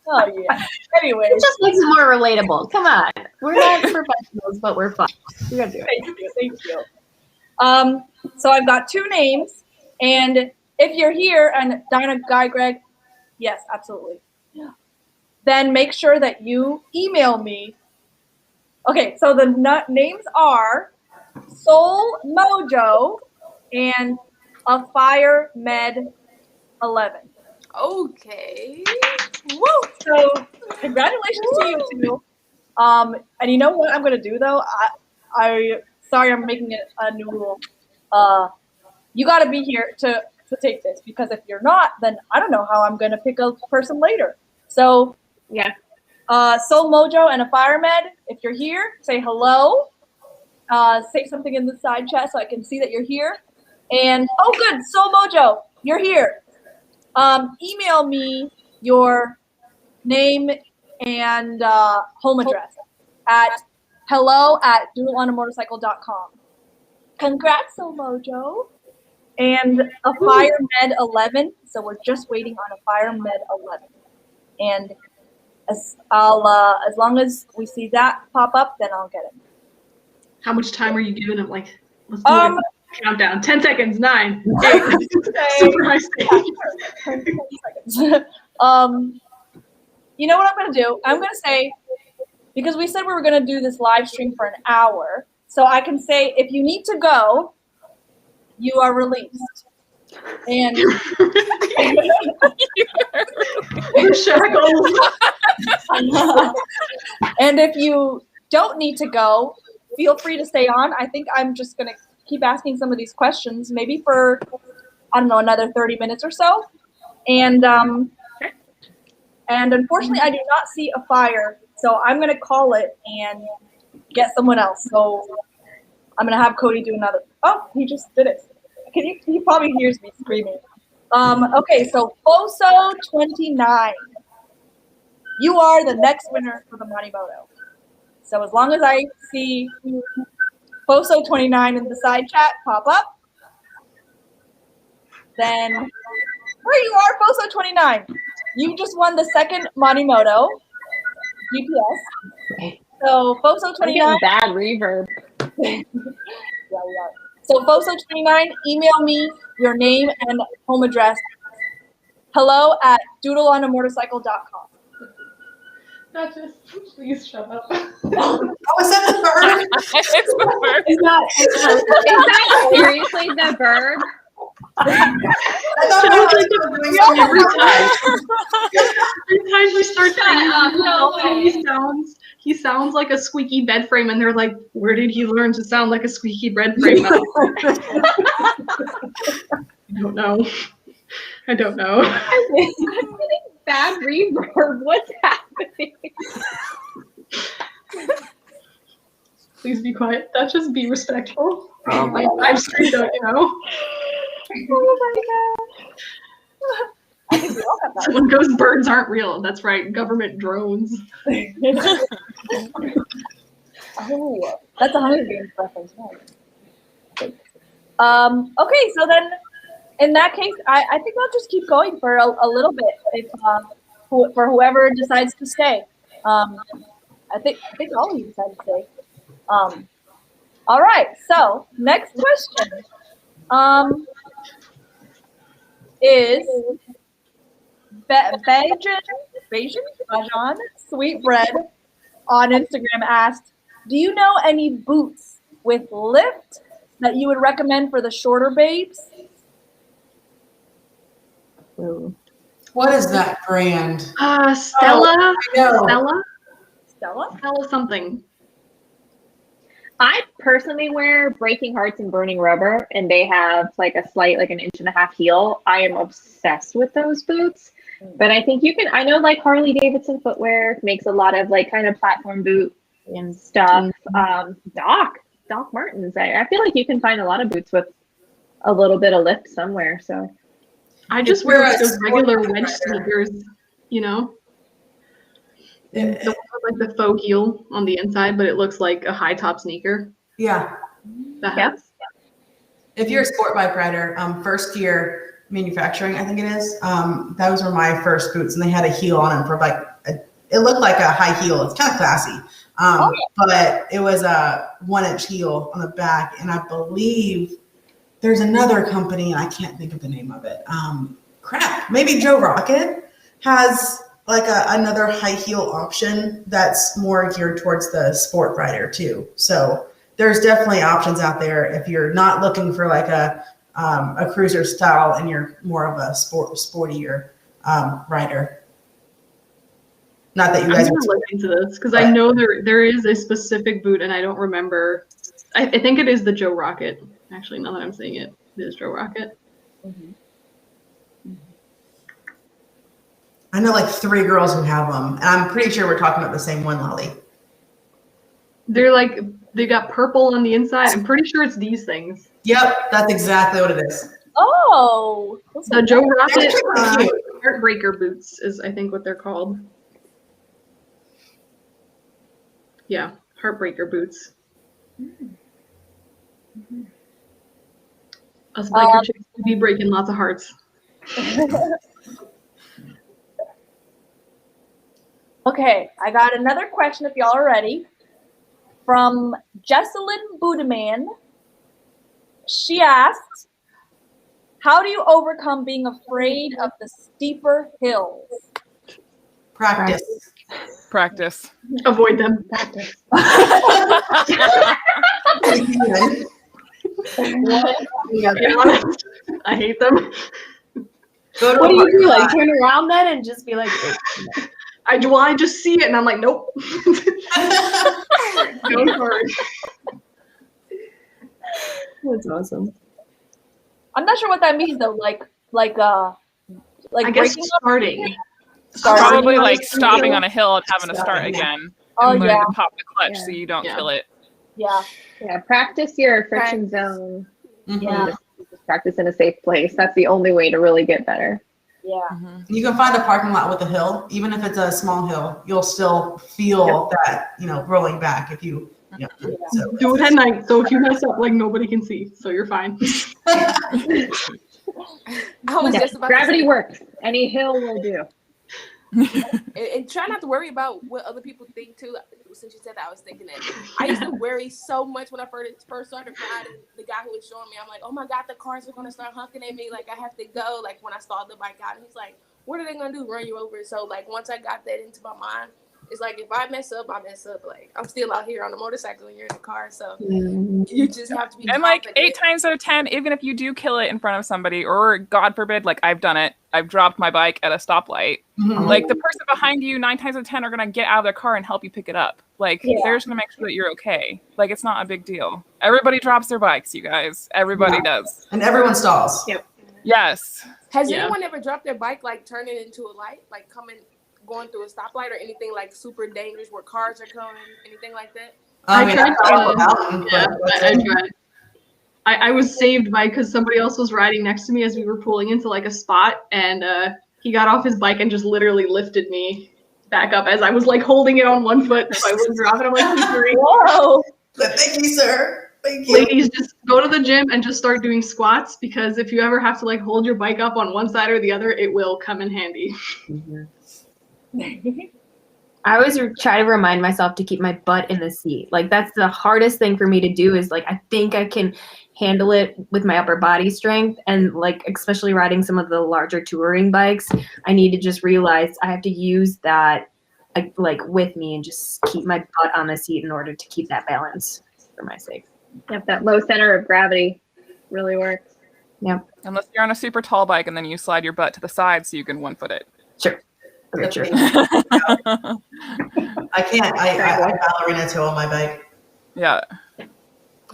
Speaker 2: Oh yeah. Anyways,
Speaker 3: It just makes it more relatable. Come on. We're not professionals, but we're fun. We gotta do it.
Speaker 2: Thank you. So I've got 2 names, and if you're here, and Dinah, Guy, Greg, yes, absolutely. Then make sure that you email me. Okay, so the names are Soul Mojo and a Fire Med 11.
Speaker 4: Okay.
Speaker 2: Woo! So congratulations to you two. And you know what I'm gonna do though? Sorry, I'm making it a new rule. You got to be here to take this, because if you're not, then I don't know how I'm going to pick a person later. So,
Speaker 8: Yeah.
Speaker 2: Soul Mojo and a Fire Med, if you're here, say hello. Say something in the side chat so I can see that you're here. And, oh, good, Soul Mojo, you're here. Email me your name and home address at hello@doodleonamotorcycle.com. Congrats, Soul Mojo. And a Fire Med 11. So we're just waiting on a Fire Med 11. And as long as we see that pop up, then I'll get it.
Speaker 5: How much time are you giving them? Like, let's do a countdown. 10 seconds. 9, 8. Super high stakes.
Speaker 2: 10 seconds. You know what I'm going to do? I'm going to say, because we said we were going to do this live stream for an hour, so I can say, if you need to go, you are released. And and if you don't need to go, feel free to stay on. I think I'm just going to keep asking some of these questions, maybe for, I don't know, another 30 minutes or so. And unfortunately, I do not see a fire, so I'm going to call it and get someone else. So I'm going to have Cody do another. Oh, he just did it. He probably hears me screaming. Okay, so Foso29. You are the next winner for the Monimoto. So as long as I see Foso29 in the side chat pop up, then there you are, Foso29. You just won the second Monimoto GPS. So
Speaker 8: I'm
Speaker 2: Foso29.
Speaker 8: getting bad reverb.
Speaker 2: Yeah, we are. So Foso29, email me your name and home address. hello@doodleonamotorcycle.com.
Speaker 5: Not just, please shut up.
Speaker 7: Oh, is that the bird?
Speaker 6: It's the first.
Speaker 8: Is that seriously the verb?
Speaker 7: I thought we were doing something
Speaker 5: Every time we start saying
Speaker 8: no
Speaker 5: he sounds like a squeaky bed frame, and they're like, where did he learn to sound like a squeaky bed frame? I don't know. I don't know.
Speaker 8: I'm getting bad reverb. What's happening?
Speaker 5: Please be quiet. That's just be respectful.
Speaker 2: Oh my
Speaker 5: I'm straight up, you know.
Speaker 2: Oh my god. I think we all have that.
Speaker 5: Someone goes, birds aren't real. That's right. Government drones.
Speaker 2: Oh, that's a Hunger Games reference. Okay, so then in that case, I think I'll just keep going for a little bit if, for whoever decides to stay. I think all of you decided to stay. All right, so next question is Bajan Sweetbread on Instagram asked, do you know any boots with lift that you would recommend for the shorter babes?
Speaker 7: What is that brand?
Speaker 5: Stella?
Speaker 7: I know.
Speaker 5: Stella something.
Speaker 8: I personally wear Breaking Hearts and Burning Rubber, and they have like a slight, like 1.5 inch heel. I am obsessed with those boots. But I think you can, I know like Harley Davidson footwear makes a lot of like kind of platform boot and stuff. Doc Martens. I feel like you can find a lot of boots with a little bit of lift somewhere. So
Speaker 5: I just wear like those regular wedge sneakers, you know? The one with like the faux heel on the inside, but it looks like a high top sneaker.
Speaker 7: Yeah.
Speaker 5: Yes.
Speaker 7: If you're a sport bike rider, first year manufacturing, I think it is, those were my first boots, and they had a heel on them for like, it looked like a high heel. It's kind of classy. But it was a 1 inch heel on the back, and I believe there's another company, and I can't think of the name of it. Maybe Joe Rocket has like another high heel option that's more geared towards the sport rider too. So there's definitely options out there if you're not looking for like a cruiser style and you're more of a sportier rider. Not that you guys
Speaker 5: are looking into this because I know there is a specific boot, and I don't remember. I think it is the Joe Rocket. Actually, now that I'm saying it, it is Joe Rocket.
Speaker 2: Mm-hmm.
Speaker 7: I know like 3 girls who have them, and I'm pretty sure we're talking about the same one, Lali.
Speaker 5: They're like, they got purple on the inside. I'm pretty sure it's these things.
Speaker 7: Yep, that's exactly what it is.
Speaker 2: Oh,
Speaker 5: the Joe Rocket Heartbreaker boots is, I think, what they're called. Yeah, Heartbreaker boots.
Speaker 2: Mm-hmm.
Speaker 5: Us biker chicks would be breaking lots of hearts.
Speaker 2: Okay, I got another question if y'all are ready. From Jesselyn Budeman. She asked, how do you overcome being afraid of the steeper hills?
Speaker 7: Practice.
Speaker 5: Avoid them.
Speaker 8: Practice.
Speaker 5: I hate them.
Speaker 3: What do you do? Like turn around then and just be like,
Speaker 5: I just see it and I'm like, nope. Go for it.
Speaker 3: That's awesome.
Speaker 2: I'm not sure what that means though. Like
Speaker 5: I guess starting.
Speaker 6: Probably like stopping on a hill and having to start again.
Speaker 2: Oh
Speaker 6: and learn
Speaker 2: yeah.
Speaker 6: to pop the clutch so you don't kill it.
Speaker 2: Yeah.
Speaker 8: Yeah. Practice your friction zone.
Speaker 7: Mm-hmm.
Speaker 2: Yeah.
Speaker 8: practice in a safe place. That's the only way to really get better.
Speaker 2: Yeah.
Speaker 7: You can find a parking lot with a hill, even if it's a small hill, you'll still feel that, rolling back if you do it. So
Speaker 5: Do it at night, so if you mess up, like nobody can see, so you're fine.
Speaker 4: I was just about
Speaker 8: Gravity
Speaker 4: to say,
Speaker 8: works. Any hill will do.
Speaker 4: and try not to worry about what other people think too. Since you said that, I was thinking that I used to worry so much when I first started riding. The guy who was showing me, I'm like, oh my God, the cars are gonna start honking at me. Like I have to go. Like when I stalled the bike out, and he's like, what are they gonna do? Run you over? So like once I got that into my mind, it's like if I mess up, I mess up. Like I'm still out here on a motorcycle and you're in a car, so you just have to be.
Speaker 6: And like
Speaker 4: confident.
Speaker 6: 8 times out of 10, even if you do kill it in front of somebody, or God forbid, like I've done it, I've dropped my bike at a stoplight. Like the person behind you, 9 times out of 10 are gonna get out of their car and help you pick it up. Like they're just gonna make sure that you're okay. Like it's not a big deal. Everybody drops their bikes, you guys. Everybody does.
Speaker 7: And everyone stalls.
Speaker 8: Yep.
Speaker 6: Yes.
Speaker 4: Has anyone ever dropped their bike, like turning into a light, like going through a stoplight or anything like super dangerous where cars are coming, anything like that?
Speaker 5: I tried
Speaker 7: I
Speaker 5: tried. I was saved because somebody else was riding next to me as we were pulling into like a spot, and he got off his bike and just literally lifted me back up as I was like holding it on one foot so I wouldn't drop it. I'm like, whoa.
Speaker 7: Thank you, sir. Thank you.
Speaker 5: Ladies, just go to the gym and just start doing squats, because if you ever have to like hold your bike up on one side or the other, it will come in handy.
Speaker 3: I always try to remind myself to keep my butt in the seat. Like that's the hardest thing for me to do is like, I think I can handle it with my upper body strength. And like, especially riding some of the larger touring bikes, I need to just realize I have to use that like with me and just keep my butt on the seat in order to keep that balance for my sake.
Speaker 8: Yep, that low center of gravity really works.
Speaker 3: Yep.
Speaker 6: Unless you're on a super tall bike and then you slide your butt to the side so you can 1-foot it.
Speaker 3: Sure. Very true.
Speaker 7: I can't. I ballerina toe on my bike.
Speaker 6: Yeah.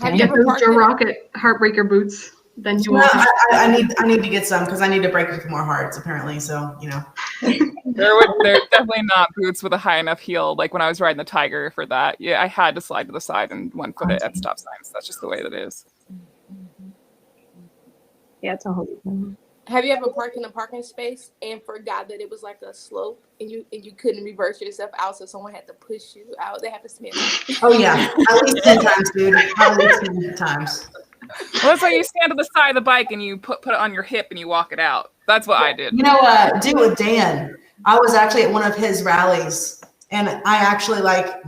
Speaker 4: Have you
Speaker 5: Get
Speaker 4: ever
Speaker 5: those
Speaker 4: parked
Speaker 5: Joe
Speaker 4: in a-
Speaker 5: Rocket heartbreaker boots. Then you
Speaker 7: No,
Speaker 5: will.
Speaker 7: I need to get some because I need to break into more hearts apparently. So
Speaker 6: They're definitely not boots with a high enough heel. Like when I was riding the Tiger for that, yeah, I had to slide to the side and 1-foot it at stop signs. That's just the way that it is.
Speaker 3: Yeah, it's a whole thing.
Speaker 4: Have you ever parked in a parking space and forgot that it was like a slope and you couldn't reverse yourself out, so someone had to push you out? That happens to me.
Speaker 7: oh yeah, at least 10 times, dude. At least 10 times.
Speaker 6: Well, that's why you stand to the side of the bike and you put it on your hip and you walk it out. That's what I did.
Speaker 7: You know, dude, with Dan, I was actually at one of his rallies, and I actually like,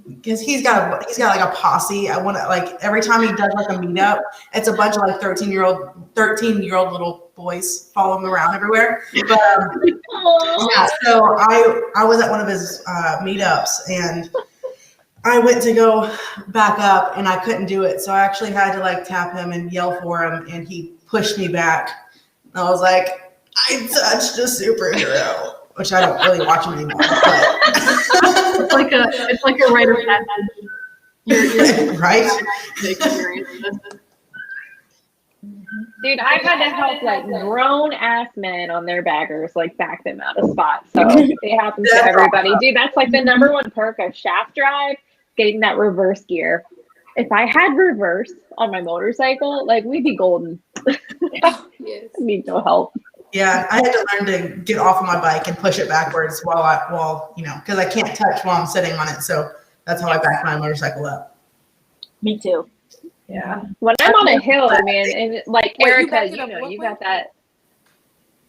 Speaker 7: because he's got like a posse. I want to like every time he does like a meetup, it's a bunch of like 13-year-old little boys following him around everywhere. But yeah, so I was at one of his meetups, and I went to go back up and I couldn't do it. So I actually had to like tap him and yell for him, and he pushed me back. And I was like, I touched a superhero, which I don't really watch him anymore. But.
Speaker 5: It's like a rite of passage. You're
Speaker 7: right?
Speaker 8: Dude, I've had to help like grown ass men on their baggers, like back them out of spots. So it happens to everybody. Dude, that's like the number one perk of shaft drive, getting that reverse gear. If I had reverse on my motorcycle, like we'd be golden.
Speaker 4: Yes.
Speaker 8: I need no help.
Speaker 7: Yeah, I had to learn to get off of my bike and push it backwards while because I can't touch while I'm sitting on it. So that's how I back my motorcycle up.
Speaker 2: Me too.
Speaker 8: Yeah. When I'm on a hill, man, and like
Speaker 4: Wait,
Speaker 8: Erica,
Speaker 4: you
Speaker 8: you got that.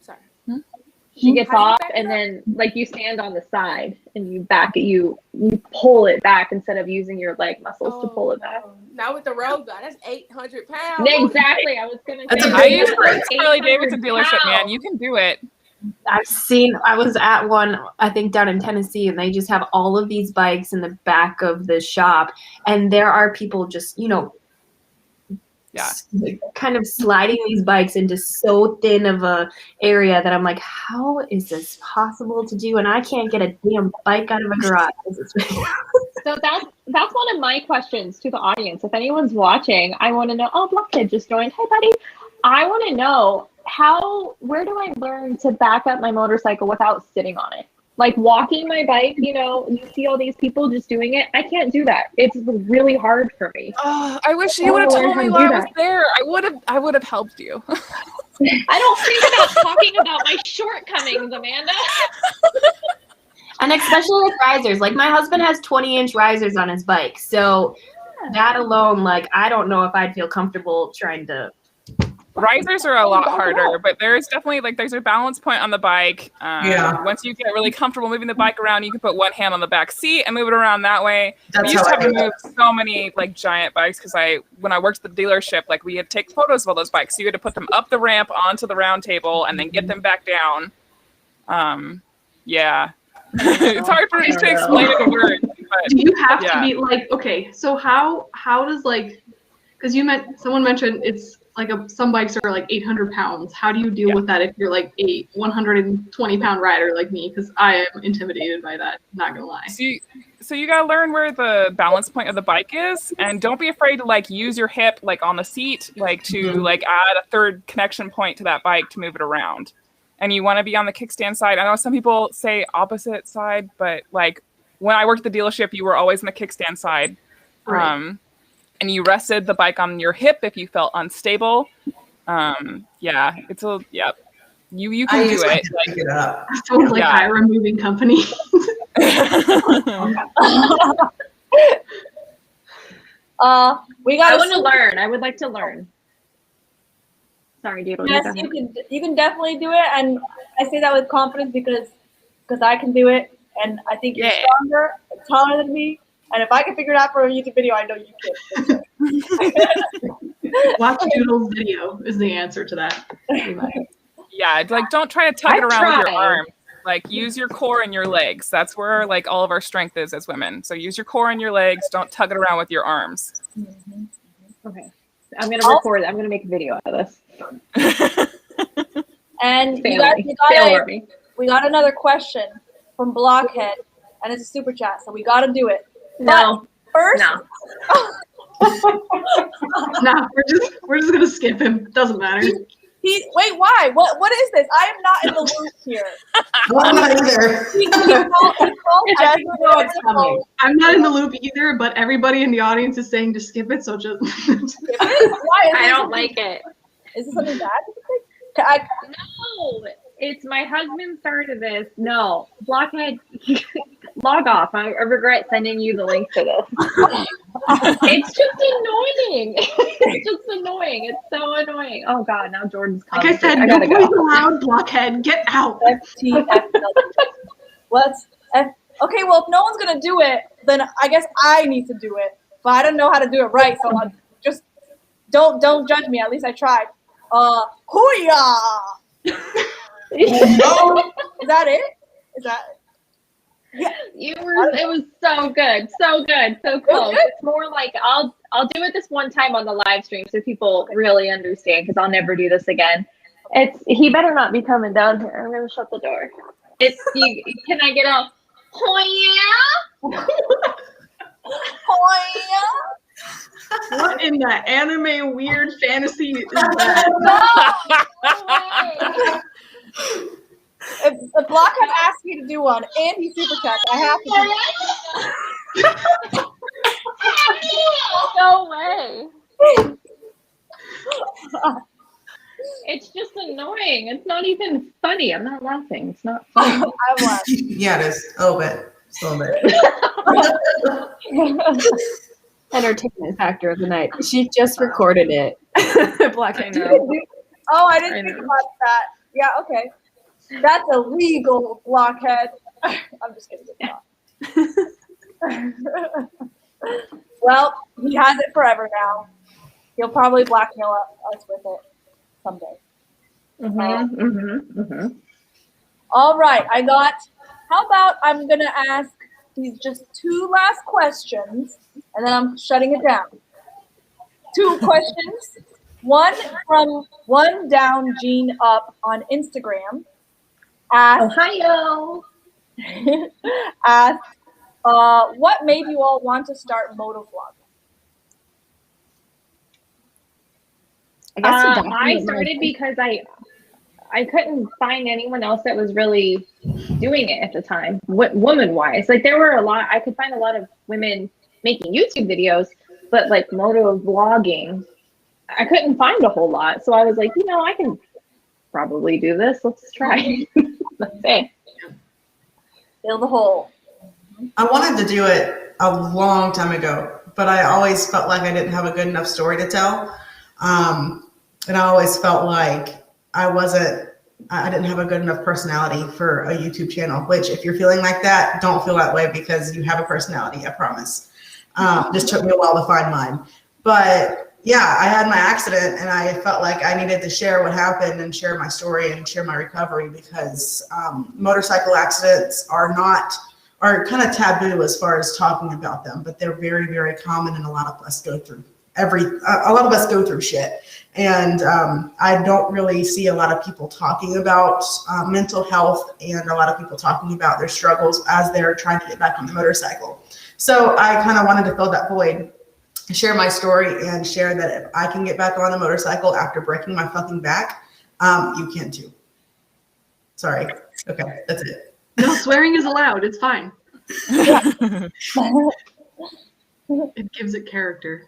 Speaker 4: Sorry.
Speaker 8: She gets
Speaker 4: How do you
Speaker 8: off,
Speaker 4: back
Speaker 8: and
Speaker 4: it
Speaker 8: then like you stand on the side and you back it. You pull it back instead of using your leg muscles to pull it back.
Speaker 4: Now with the road guy, that's 800 pounds.
Speaker 8: Exactly. I was gonna
Speaker 7: That's
Speaker 8: say.
Speaker 7: a
Speaker 6: I
Speaker 7: big
Speaker 6: used
Speaker 7: difference.
Speaker 6: Harley Davidson dealership, man. You can do it.
Speaker 3: I was at one, I think down in Tennessee, and they just have all of these bikes in the back of the shop. And there are people just,
Speaker 6: Yeah.
Speaker 3: kind of sliding these bikes into so thin of a area that I'm like, how is this possible to do? And I can't get a damn bike out of a garage.
Speaker 8: So that's one of my questions to the audience. If anyone's watching, I want to know. Oh, Black Kid just joined. Hi, buddy. I want to know where do I learn to back up my motorcycle without sitting on it? Like walking my bike, you know, you see all these people just doing it. I can't do that. It's really hard for me.
Speaker 6: Oh, I wish you would have told me while I was there. I would have helped you.
Speaker 8: I don't think about talking about my shortcomings, Amanda.
Speaker 3: And especially with risers. Like my husband has 20-inch risers on his bike. So that alone, like I don't know if I'd feel comfortable trying to.
Speaker 6: Risers are a lot harder, but there's definitely like there's a balance point on the bike. Once you get really comfortable moving the bike around, you can put one hand on the back seat and move it around that way. We used to have to move so many like giant bikes because when I worked at the dealership, like we had to take photos of all those bikes. So you had to put them up the ramp onto the round table and then get them back down. Yeah. It's hard for me to explain it in words. But,
Speaker 5: do you have to be like, okay, so how does like, because someone mentioned it's like some bikes are like 800 pounds. How do you deal with that if you're like a 120-pound rider like me? Because I am intimidated by that, not gonna lie.
Speaker 6: So you gotta learn where the balance point of the bike is, and don't be afraid to like use your hip like on the seat, like to like add a third connection point to that bike to move it around. And you want to be on the kickstand side. I know some people say opposite side, but like when I worked at the dealership, you were always on the kickstand side. Right. And you rested the bike on your hip if you felt unstable. Yeah, it's a You can do it.
Speaker 7: Pick it up.
Speaker 5: Sounds like Ira moving company.
Speaker 2: I
Speaker 8: want to learn. I would like to learn. Sorry, Doodle.
Speaker 2: Yes, you can definitely do it, and I say that with confidence because I can do it, and I think you're stronger and taller than me. And if I can figure it out for a YouTube video, I know you can.
Speaker 5: Watch Doodle's video is the answer to that.
Speaker 6: Yeah, like don't try to tug it around with your arm. Like use your core and your legs. That's where like all of our strength is as women. So use your core and your legs. Don't tug it around with your arms.
Speaker 8: Okay. I'm gonna record. I'm gonna make a video out of this.
Speaker 2: And we got another question from Blockhead, and it's a super chat, so we got to do it.
Speaker 8: No.
Speaker 2: But first,
Speaker 5: no, we're just gonna skip him. Doesn't matter.
Speaker 2: Wait, why? What is this? I am not in the loop here.
Speaker 7: I'm not either.
Speaker 5: I'm not in the loop either, but everybody in the audience is saying to skip it, so just
Speaker 2: skip it? Why?
Speaker 8: I don't like it.
Speaker 2: Is this something bad?
Speaker 8: No, it's my husband started this. No, Blockhead, log off. I regret sending you the link to this. It's just annoying. It's just annoying. It's so annoying. Oh God, now Jordan's coming.
Speaker 5: Like I said, no voice allowed, Blockhead. Get out.
Speaker 2: Let's. Okay, well, if no one's gonna do it, then I guess I need to do it. But I don't know how to do it right, so I'm just don't judge me. At least I tried. Hoo-yah! Is that it? Is that? Yeah.
Speaker 8: It was so good, so close. It's more like I'll do it this one time on the live stream so people really understand, because I'll never do this again. He better not be coming down here. I'm gonna shut the door. Can I get a oh yeah? Oh yeah?
Speaker 5: What in the anime weird fantasy is that?
Speaker 2: If the Blockhead asked me to do one and he super chats, I have to do it.
Speaker 8: No way. It's just annoying. It's not even funny. I'm not laughing. It's not funny.
Speaker 2: I'm laughing.
Speaker 7: Yeah, it is. A little bit. Just a little bit.
Speaker 3: Entertainment factor of the night. She just recorded it.
Speaker 6: Blockhead.
Speaker 2: Oh, I didn't think about that. Yeah, okay. That's illegal, Blockhead. I'm just kidding. Well, he has it forever now. He'll probably blackmail us with it someday. All right, how about I'm going to ask these just two last questions, and then I'm shutting it down. 2 questions. One from One Down Gene Up on Instagram.
Speaker 8: Ohio.
Speaker 2: Asked, what made you all want to start motovlogging?
Speaker 8: I started because I couldn't find anyone else that was really doing it at the time, woman-wise. Like there were I could find a lot of women making YouTube videos, but like motovlogging, I couldn't find a whole lot. So I was like, I can probably do this. Let's try. Let's say.
Speaker 2: Fill the hole.
Speaker 7: I wanted to do it a long time ago, but I always felt like I didn't have a good enough story to tell. And I always felt like I didn't have a good enough personality for a YouTube channel, which if you're feeling like that, don't feel that way because you have a personality, I promise. Just took me a while to find mine. But yeah, I had my accident and I felt like I needed to share what happened and share my story and share my recovery because motorcycle accidents are kind of taboo as far as talking about them, but they're very, very common and a lot of us go through shit. And I don't really see a lot of people talking about mental health and a lot of people talking about their struggles as they're trying to get back on the motorcycle. So I kind of wanted to fill that void, share my story and share that if I can get back on the motorcycle after breaking my fucking back, you can too. Sorry. Okay, that's it.
Speaker 5: No, swearing is allowed. It's fine. It gives it character.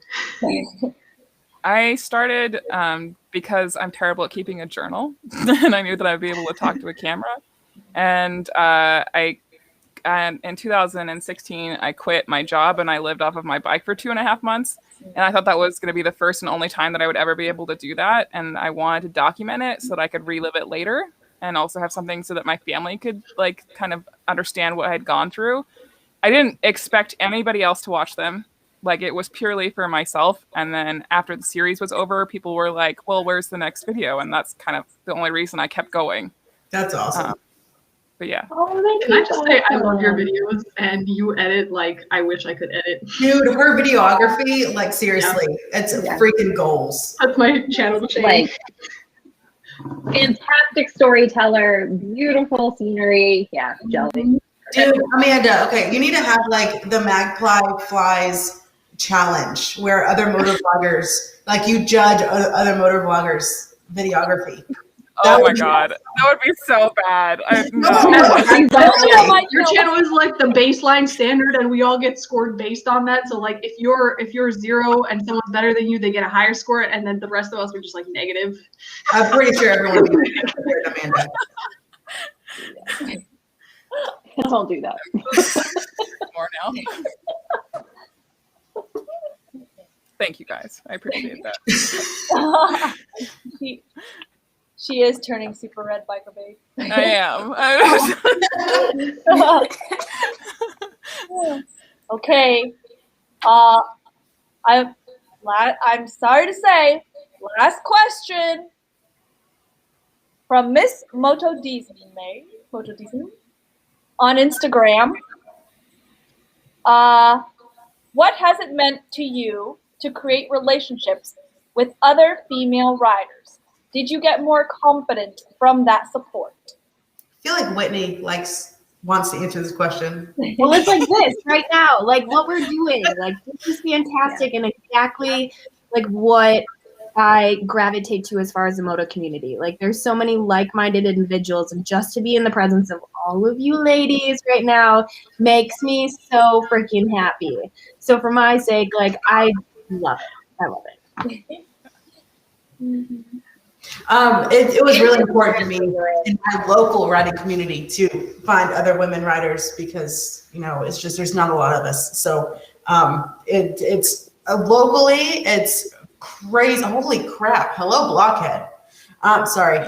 Speaker 6: I started because I'm terrible at keeping a journal, and I knew that I'd be able to talk to a camera. And in 2016, I quit my job and I lived off of my bike for 2.5 months. And I thought that was going to be the first and only time that I would ever be able to do that. And I wanted to document it so that I could relive it later and also have something so that my family could like kind of understand what I had gone through. I didn't expect anybody else to watch them. Like it was purely for myself. And then after the series was over, people were like, well, where's the next video? And that's kind of the only reason I kept going.
Speaker 7: That's awesome.
Speaker 6: But yeah.
Speaker 5: Can I just say I love your videos and you edit like I wish I could edit.
Speaker 7: Dude, her videography, like seriously, it's freaking goals.
Speaker 5: That's my channel change.
Speaker 8: Like fantastic storyteller, beautiful scenery. Yeah, jelly.
Speaker 7: Dude, Amanda, okay, you need to have like the Magpie Flies challenge where other motovloggers, like you judge other motovloggers' videography.
Speaker 6: Oh my god, that would be so bad.
Speaker 5: Your channel is like the baseline standard, and we all get scored based on that. So like, if you're 0 and someone's better than you, they get a higher score, and then the rest of us are just like negative.
Speaker 7: I'm pretty sure everyone would be Amanda.
Speaker 8: Don't do that.
Speaker 6: More now. Thank you guys. I appreciate that.
Speaker 2: She is turning super red, biker babe.
Speaker 6: I am.
Speaker 2: Okay. I'm sorry to say, last question from Miss Moto Disney on Instagram. What has it meant to you to create relationships with other female riders? Did you get more confident from that support?
Speaker 7: I feel like Whitney wants to answer this question.
Speaker 3: Well, it's like this right now, like what we're doing. Like this is fantastic and exactly like what I gravitate to as far as the moto community. Like there's so many like-minded individuals, and just to be in the presence of all of you ladies right now makes me so freaking happy. So for my sake, like I love it. I love it.
Speaker 7: It was really important to me in my local riding community to find other women riders because it's just there's not a lot of us. So it's locally it's crazy. Holy crap! Hello, Blockhead. Sorry.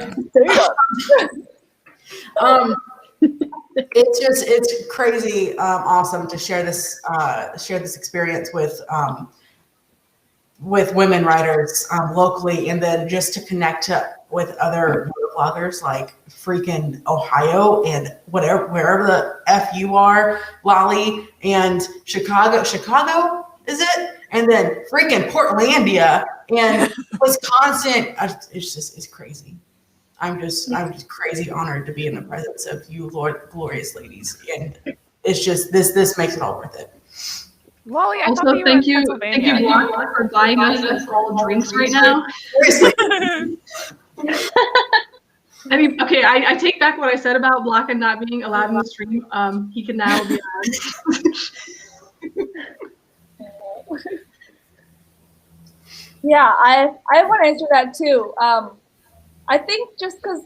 Speaker 7: It's crazy awesome to share this experience with women riders locally, and then just to connect with other vloggers like freaking Ohio and wherever the F you are, Lali, and Chicago is it? And then freaking Portlandia and Wisconsin. It's crazy. I'm just crazy honored to be in the presence of you, glorious ladies, and it's just this makes it all worth it.
Speaker 6: Lali,
Speaker 5: also, thank you, Vlog, for buying us all drinks right now.
Speaker 7: Seriously.
Speaker 5: I mean, okay, I take back what I said about Blocken not being allowed in the stream. He can now be allowed.
Speaker 2: Yeah, I want to answer that too. I think just because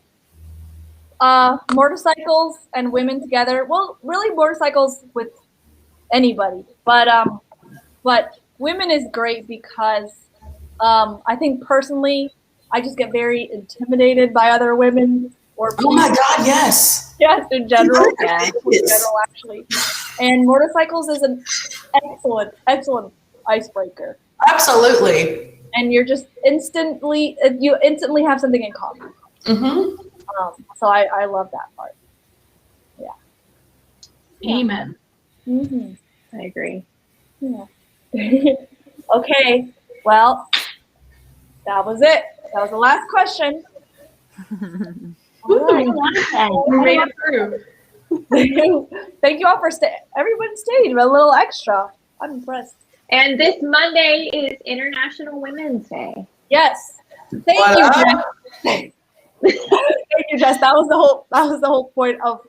Speaker 2: motorcycles and women together, well, really motorcycles with anybody, but women is great because I think personally, I just get very intimidated by other women or
Speaker 7: Oh my God, yes.
Speaker 2: yes, in general,
Speaker 8: Yeah.
Speaker 2: in general actually. And motorcycles is an excellent icebreaker.
Speaker 7: Absolutely.
Speaker 2: And you're just instantly have something in common.
Speaker 7: Mm-hmm.
Speaker 2: So I love that part. Yeah.
Speaker 5: Amen.
Speaker 2: Mm-hmm.
Speaker 8: I agree.
Speaker 2: Yeah. Okay. Well, that was it. That was the last question. All right.
Speaker 5: We made it through.
Speaker 2: Thank you all for everyone stayed a little extra. I'm impressed.
Speaker 8: And this Monday is International Women's Day.
Speaker 2: Yes. Thank
Speaker 7: What
Speaker 2: you,
Speaker 7: up?
Speaker 2: Jess. Thank you, Jess. That was the whole point of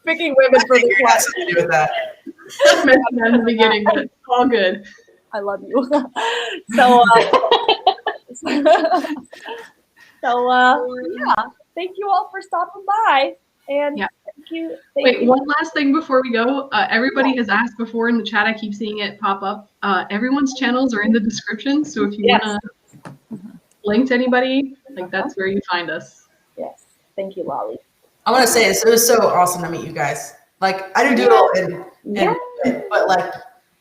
Speaker 2: picking women for this
Speaker 7: It
Speaker 2: one.
Speaker 7: has something to do with that.
Speaker 5: Just mentioned that in the beginning, but it's all good.
Speaker 2: I love you. So yeah. Thank you all for stopping by. And
Speaker 5: Yeah.
Speaker 2: thank you.
Speaker 5: Wait, one last thing before we go. Everybody has asked before in the chat. I keep seeing it pop up. Everyone's channels are in the description, so if you
Speaker 2: Yes.
Speaker 5: want to link to anybody, like that's where you find us.
Speaker 2: Yes. Thank you, Lali.
Speaker 7: I want to say this. It was so awesome to meet you guys. Like, I do doodle but like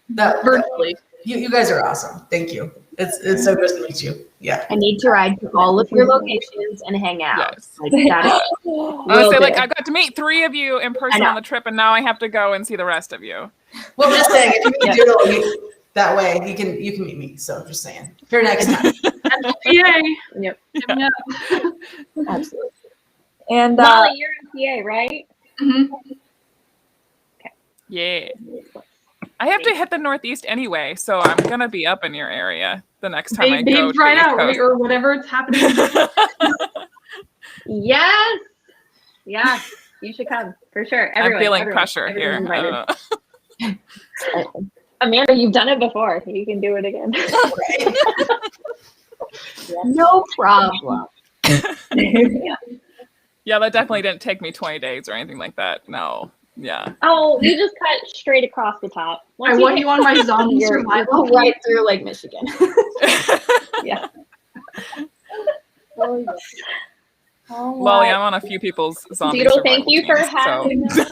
Speaker 7: that
Speaker 5: Virtually.
Speaker 7: You guys are awesome. Thank you. It's so good to meet you. Yeah.
Speaker 3: I need to ride to all of your locations and hang out.
Speaker 6: Yes.
Speaker 3: Like that is
Speaker 6: I
Speaker 3: will
Speaker 6: say, like,
Speaker 3: do.
Speaker 6: I got to meet 3 of you in person
Speaker 3: know.
Speaker 6: on the trip, and now I have to go and see the rest of you.
Speaker 7: Well, I'm just saying, if you can doodle that way, you can meet me. So just saying. For next time.
Speaker 5: Yay!
Speaker 8: Yep.
Speaker 5: Yeah.
Speaker 3: Absolutely.
Speaker 2: And
Speaker 8: Lali, you're in PA, right?
Speaker 5: Mhm.
Speaker 6: Yeah. I have to hit the Northeast anyway, so I'm going to be up in your area the next time I go to
Speaker 5: right
Speaker 6: the East
Speaker 5: out,
Speaker 6: Coast.
Speaker 5: or whatever it's happening.
Speaker 8: Yes. Yeah. You should come for sure.
Speaker 6: I'm feeling pressure here.
Speaker 8: Everyone's
Speaker 6: I
Speaker 8: invited.
Speaker 6: don't know.
Speaker 8: Amanda, you've done it before. You can do it again.
Speaker 3: No problem.
Speaker 6: Yeah, that definitely didn't take me 20 days or anything like that. No. Yeah.
Speaker 8: Oh, you just cut straight across the top.
Speaker 5: I want you on my zombie
Speaker 8: You're-
Speaker 5: survival.
Speaker 3: Right through Lake Michigan.
Speaker 8: Yeah.
Speaker 2: oh, yeah. All
Speaker 6: Lali,
Speaker 2: right.
Speaker 6: I'm on a few people's zombie
Speaker 8: Doodle,
Speaker 6: survival
Speaker 8: thank you for
Speaker 6: teams,
Speaker 8: having
Speaker 6: so.
Speaker 8: us.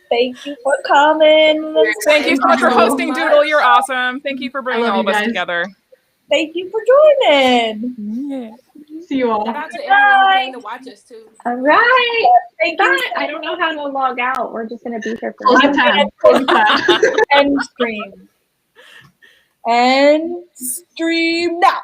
Speaker 2: Thank you for coming.
Speaker 6: Thank you so much for
Speaker 5: Thank you so
Speaker 6: hosting,
Speaker 5: much.
Speaker 6: Doodle. You're awesome. Thank you for bringing
Speaker 5: love
Speaker 6: all
Speaker 5: you
Speaker 6: of us
Speaker 5: guys.
Speaker 6: together.
Speaker 2: Thank you for joining.
Speaker 6: Yeah.
Speaker 5: See you all.
Speaker 4: Shout out to everyone who came to watch us too.
Speaker 8: All right.
Speaker 2: Thank
Speaker 8: But
Speaker 2: you.
Speaker 8: I don't know how to log out. We're just going to be here for
Speaker 5: Close
Speaker 8: a
Speaker 5: the
Speaker 8: minute.
Speaker 5: tab. Close the tab.
Speaker 2: End stream. End stream now.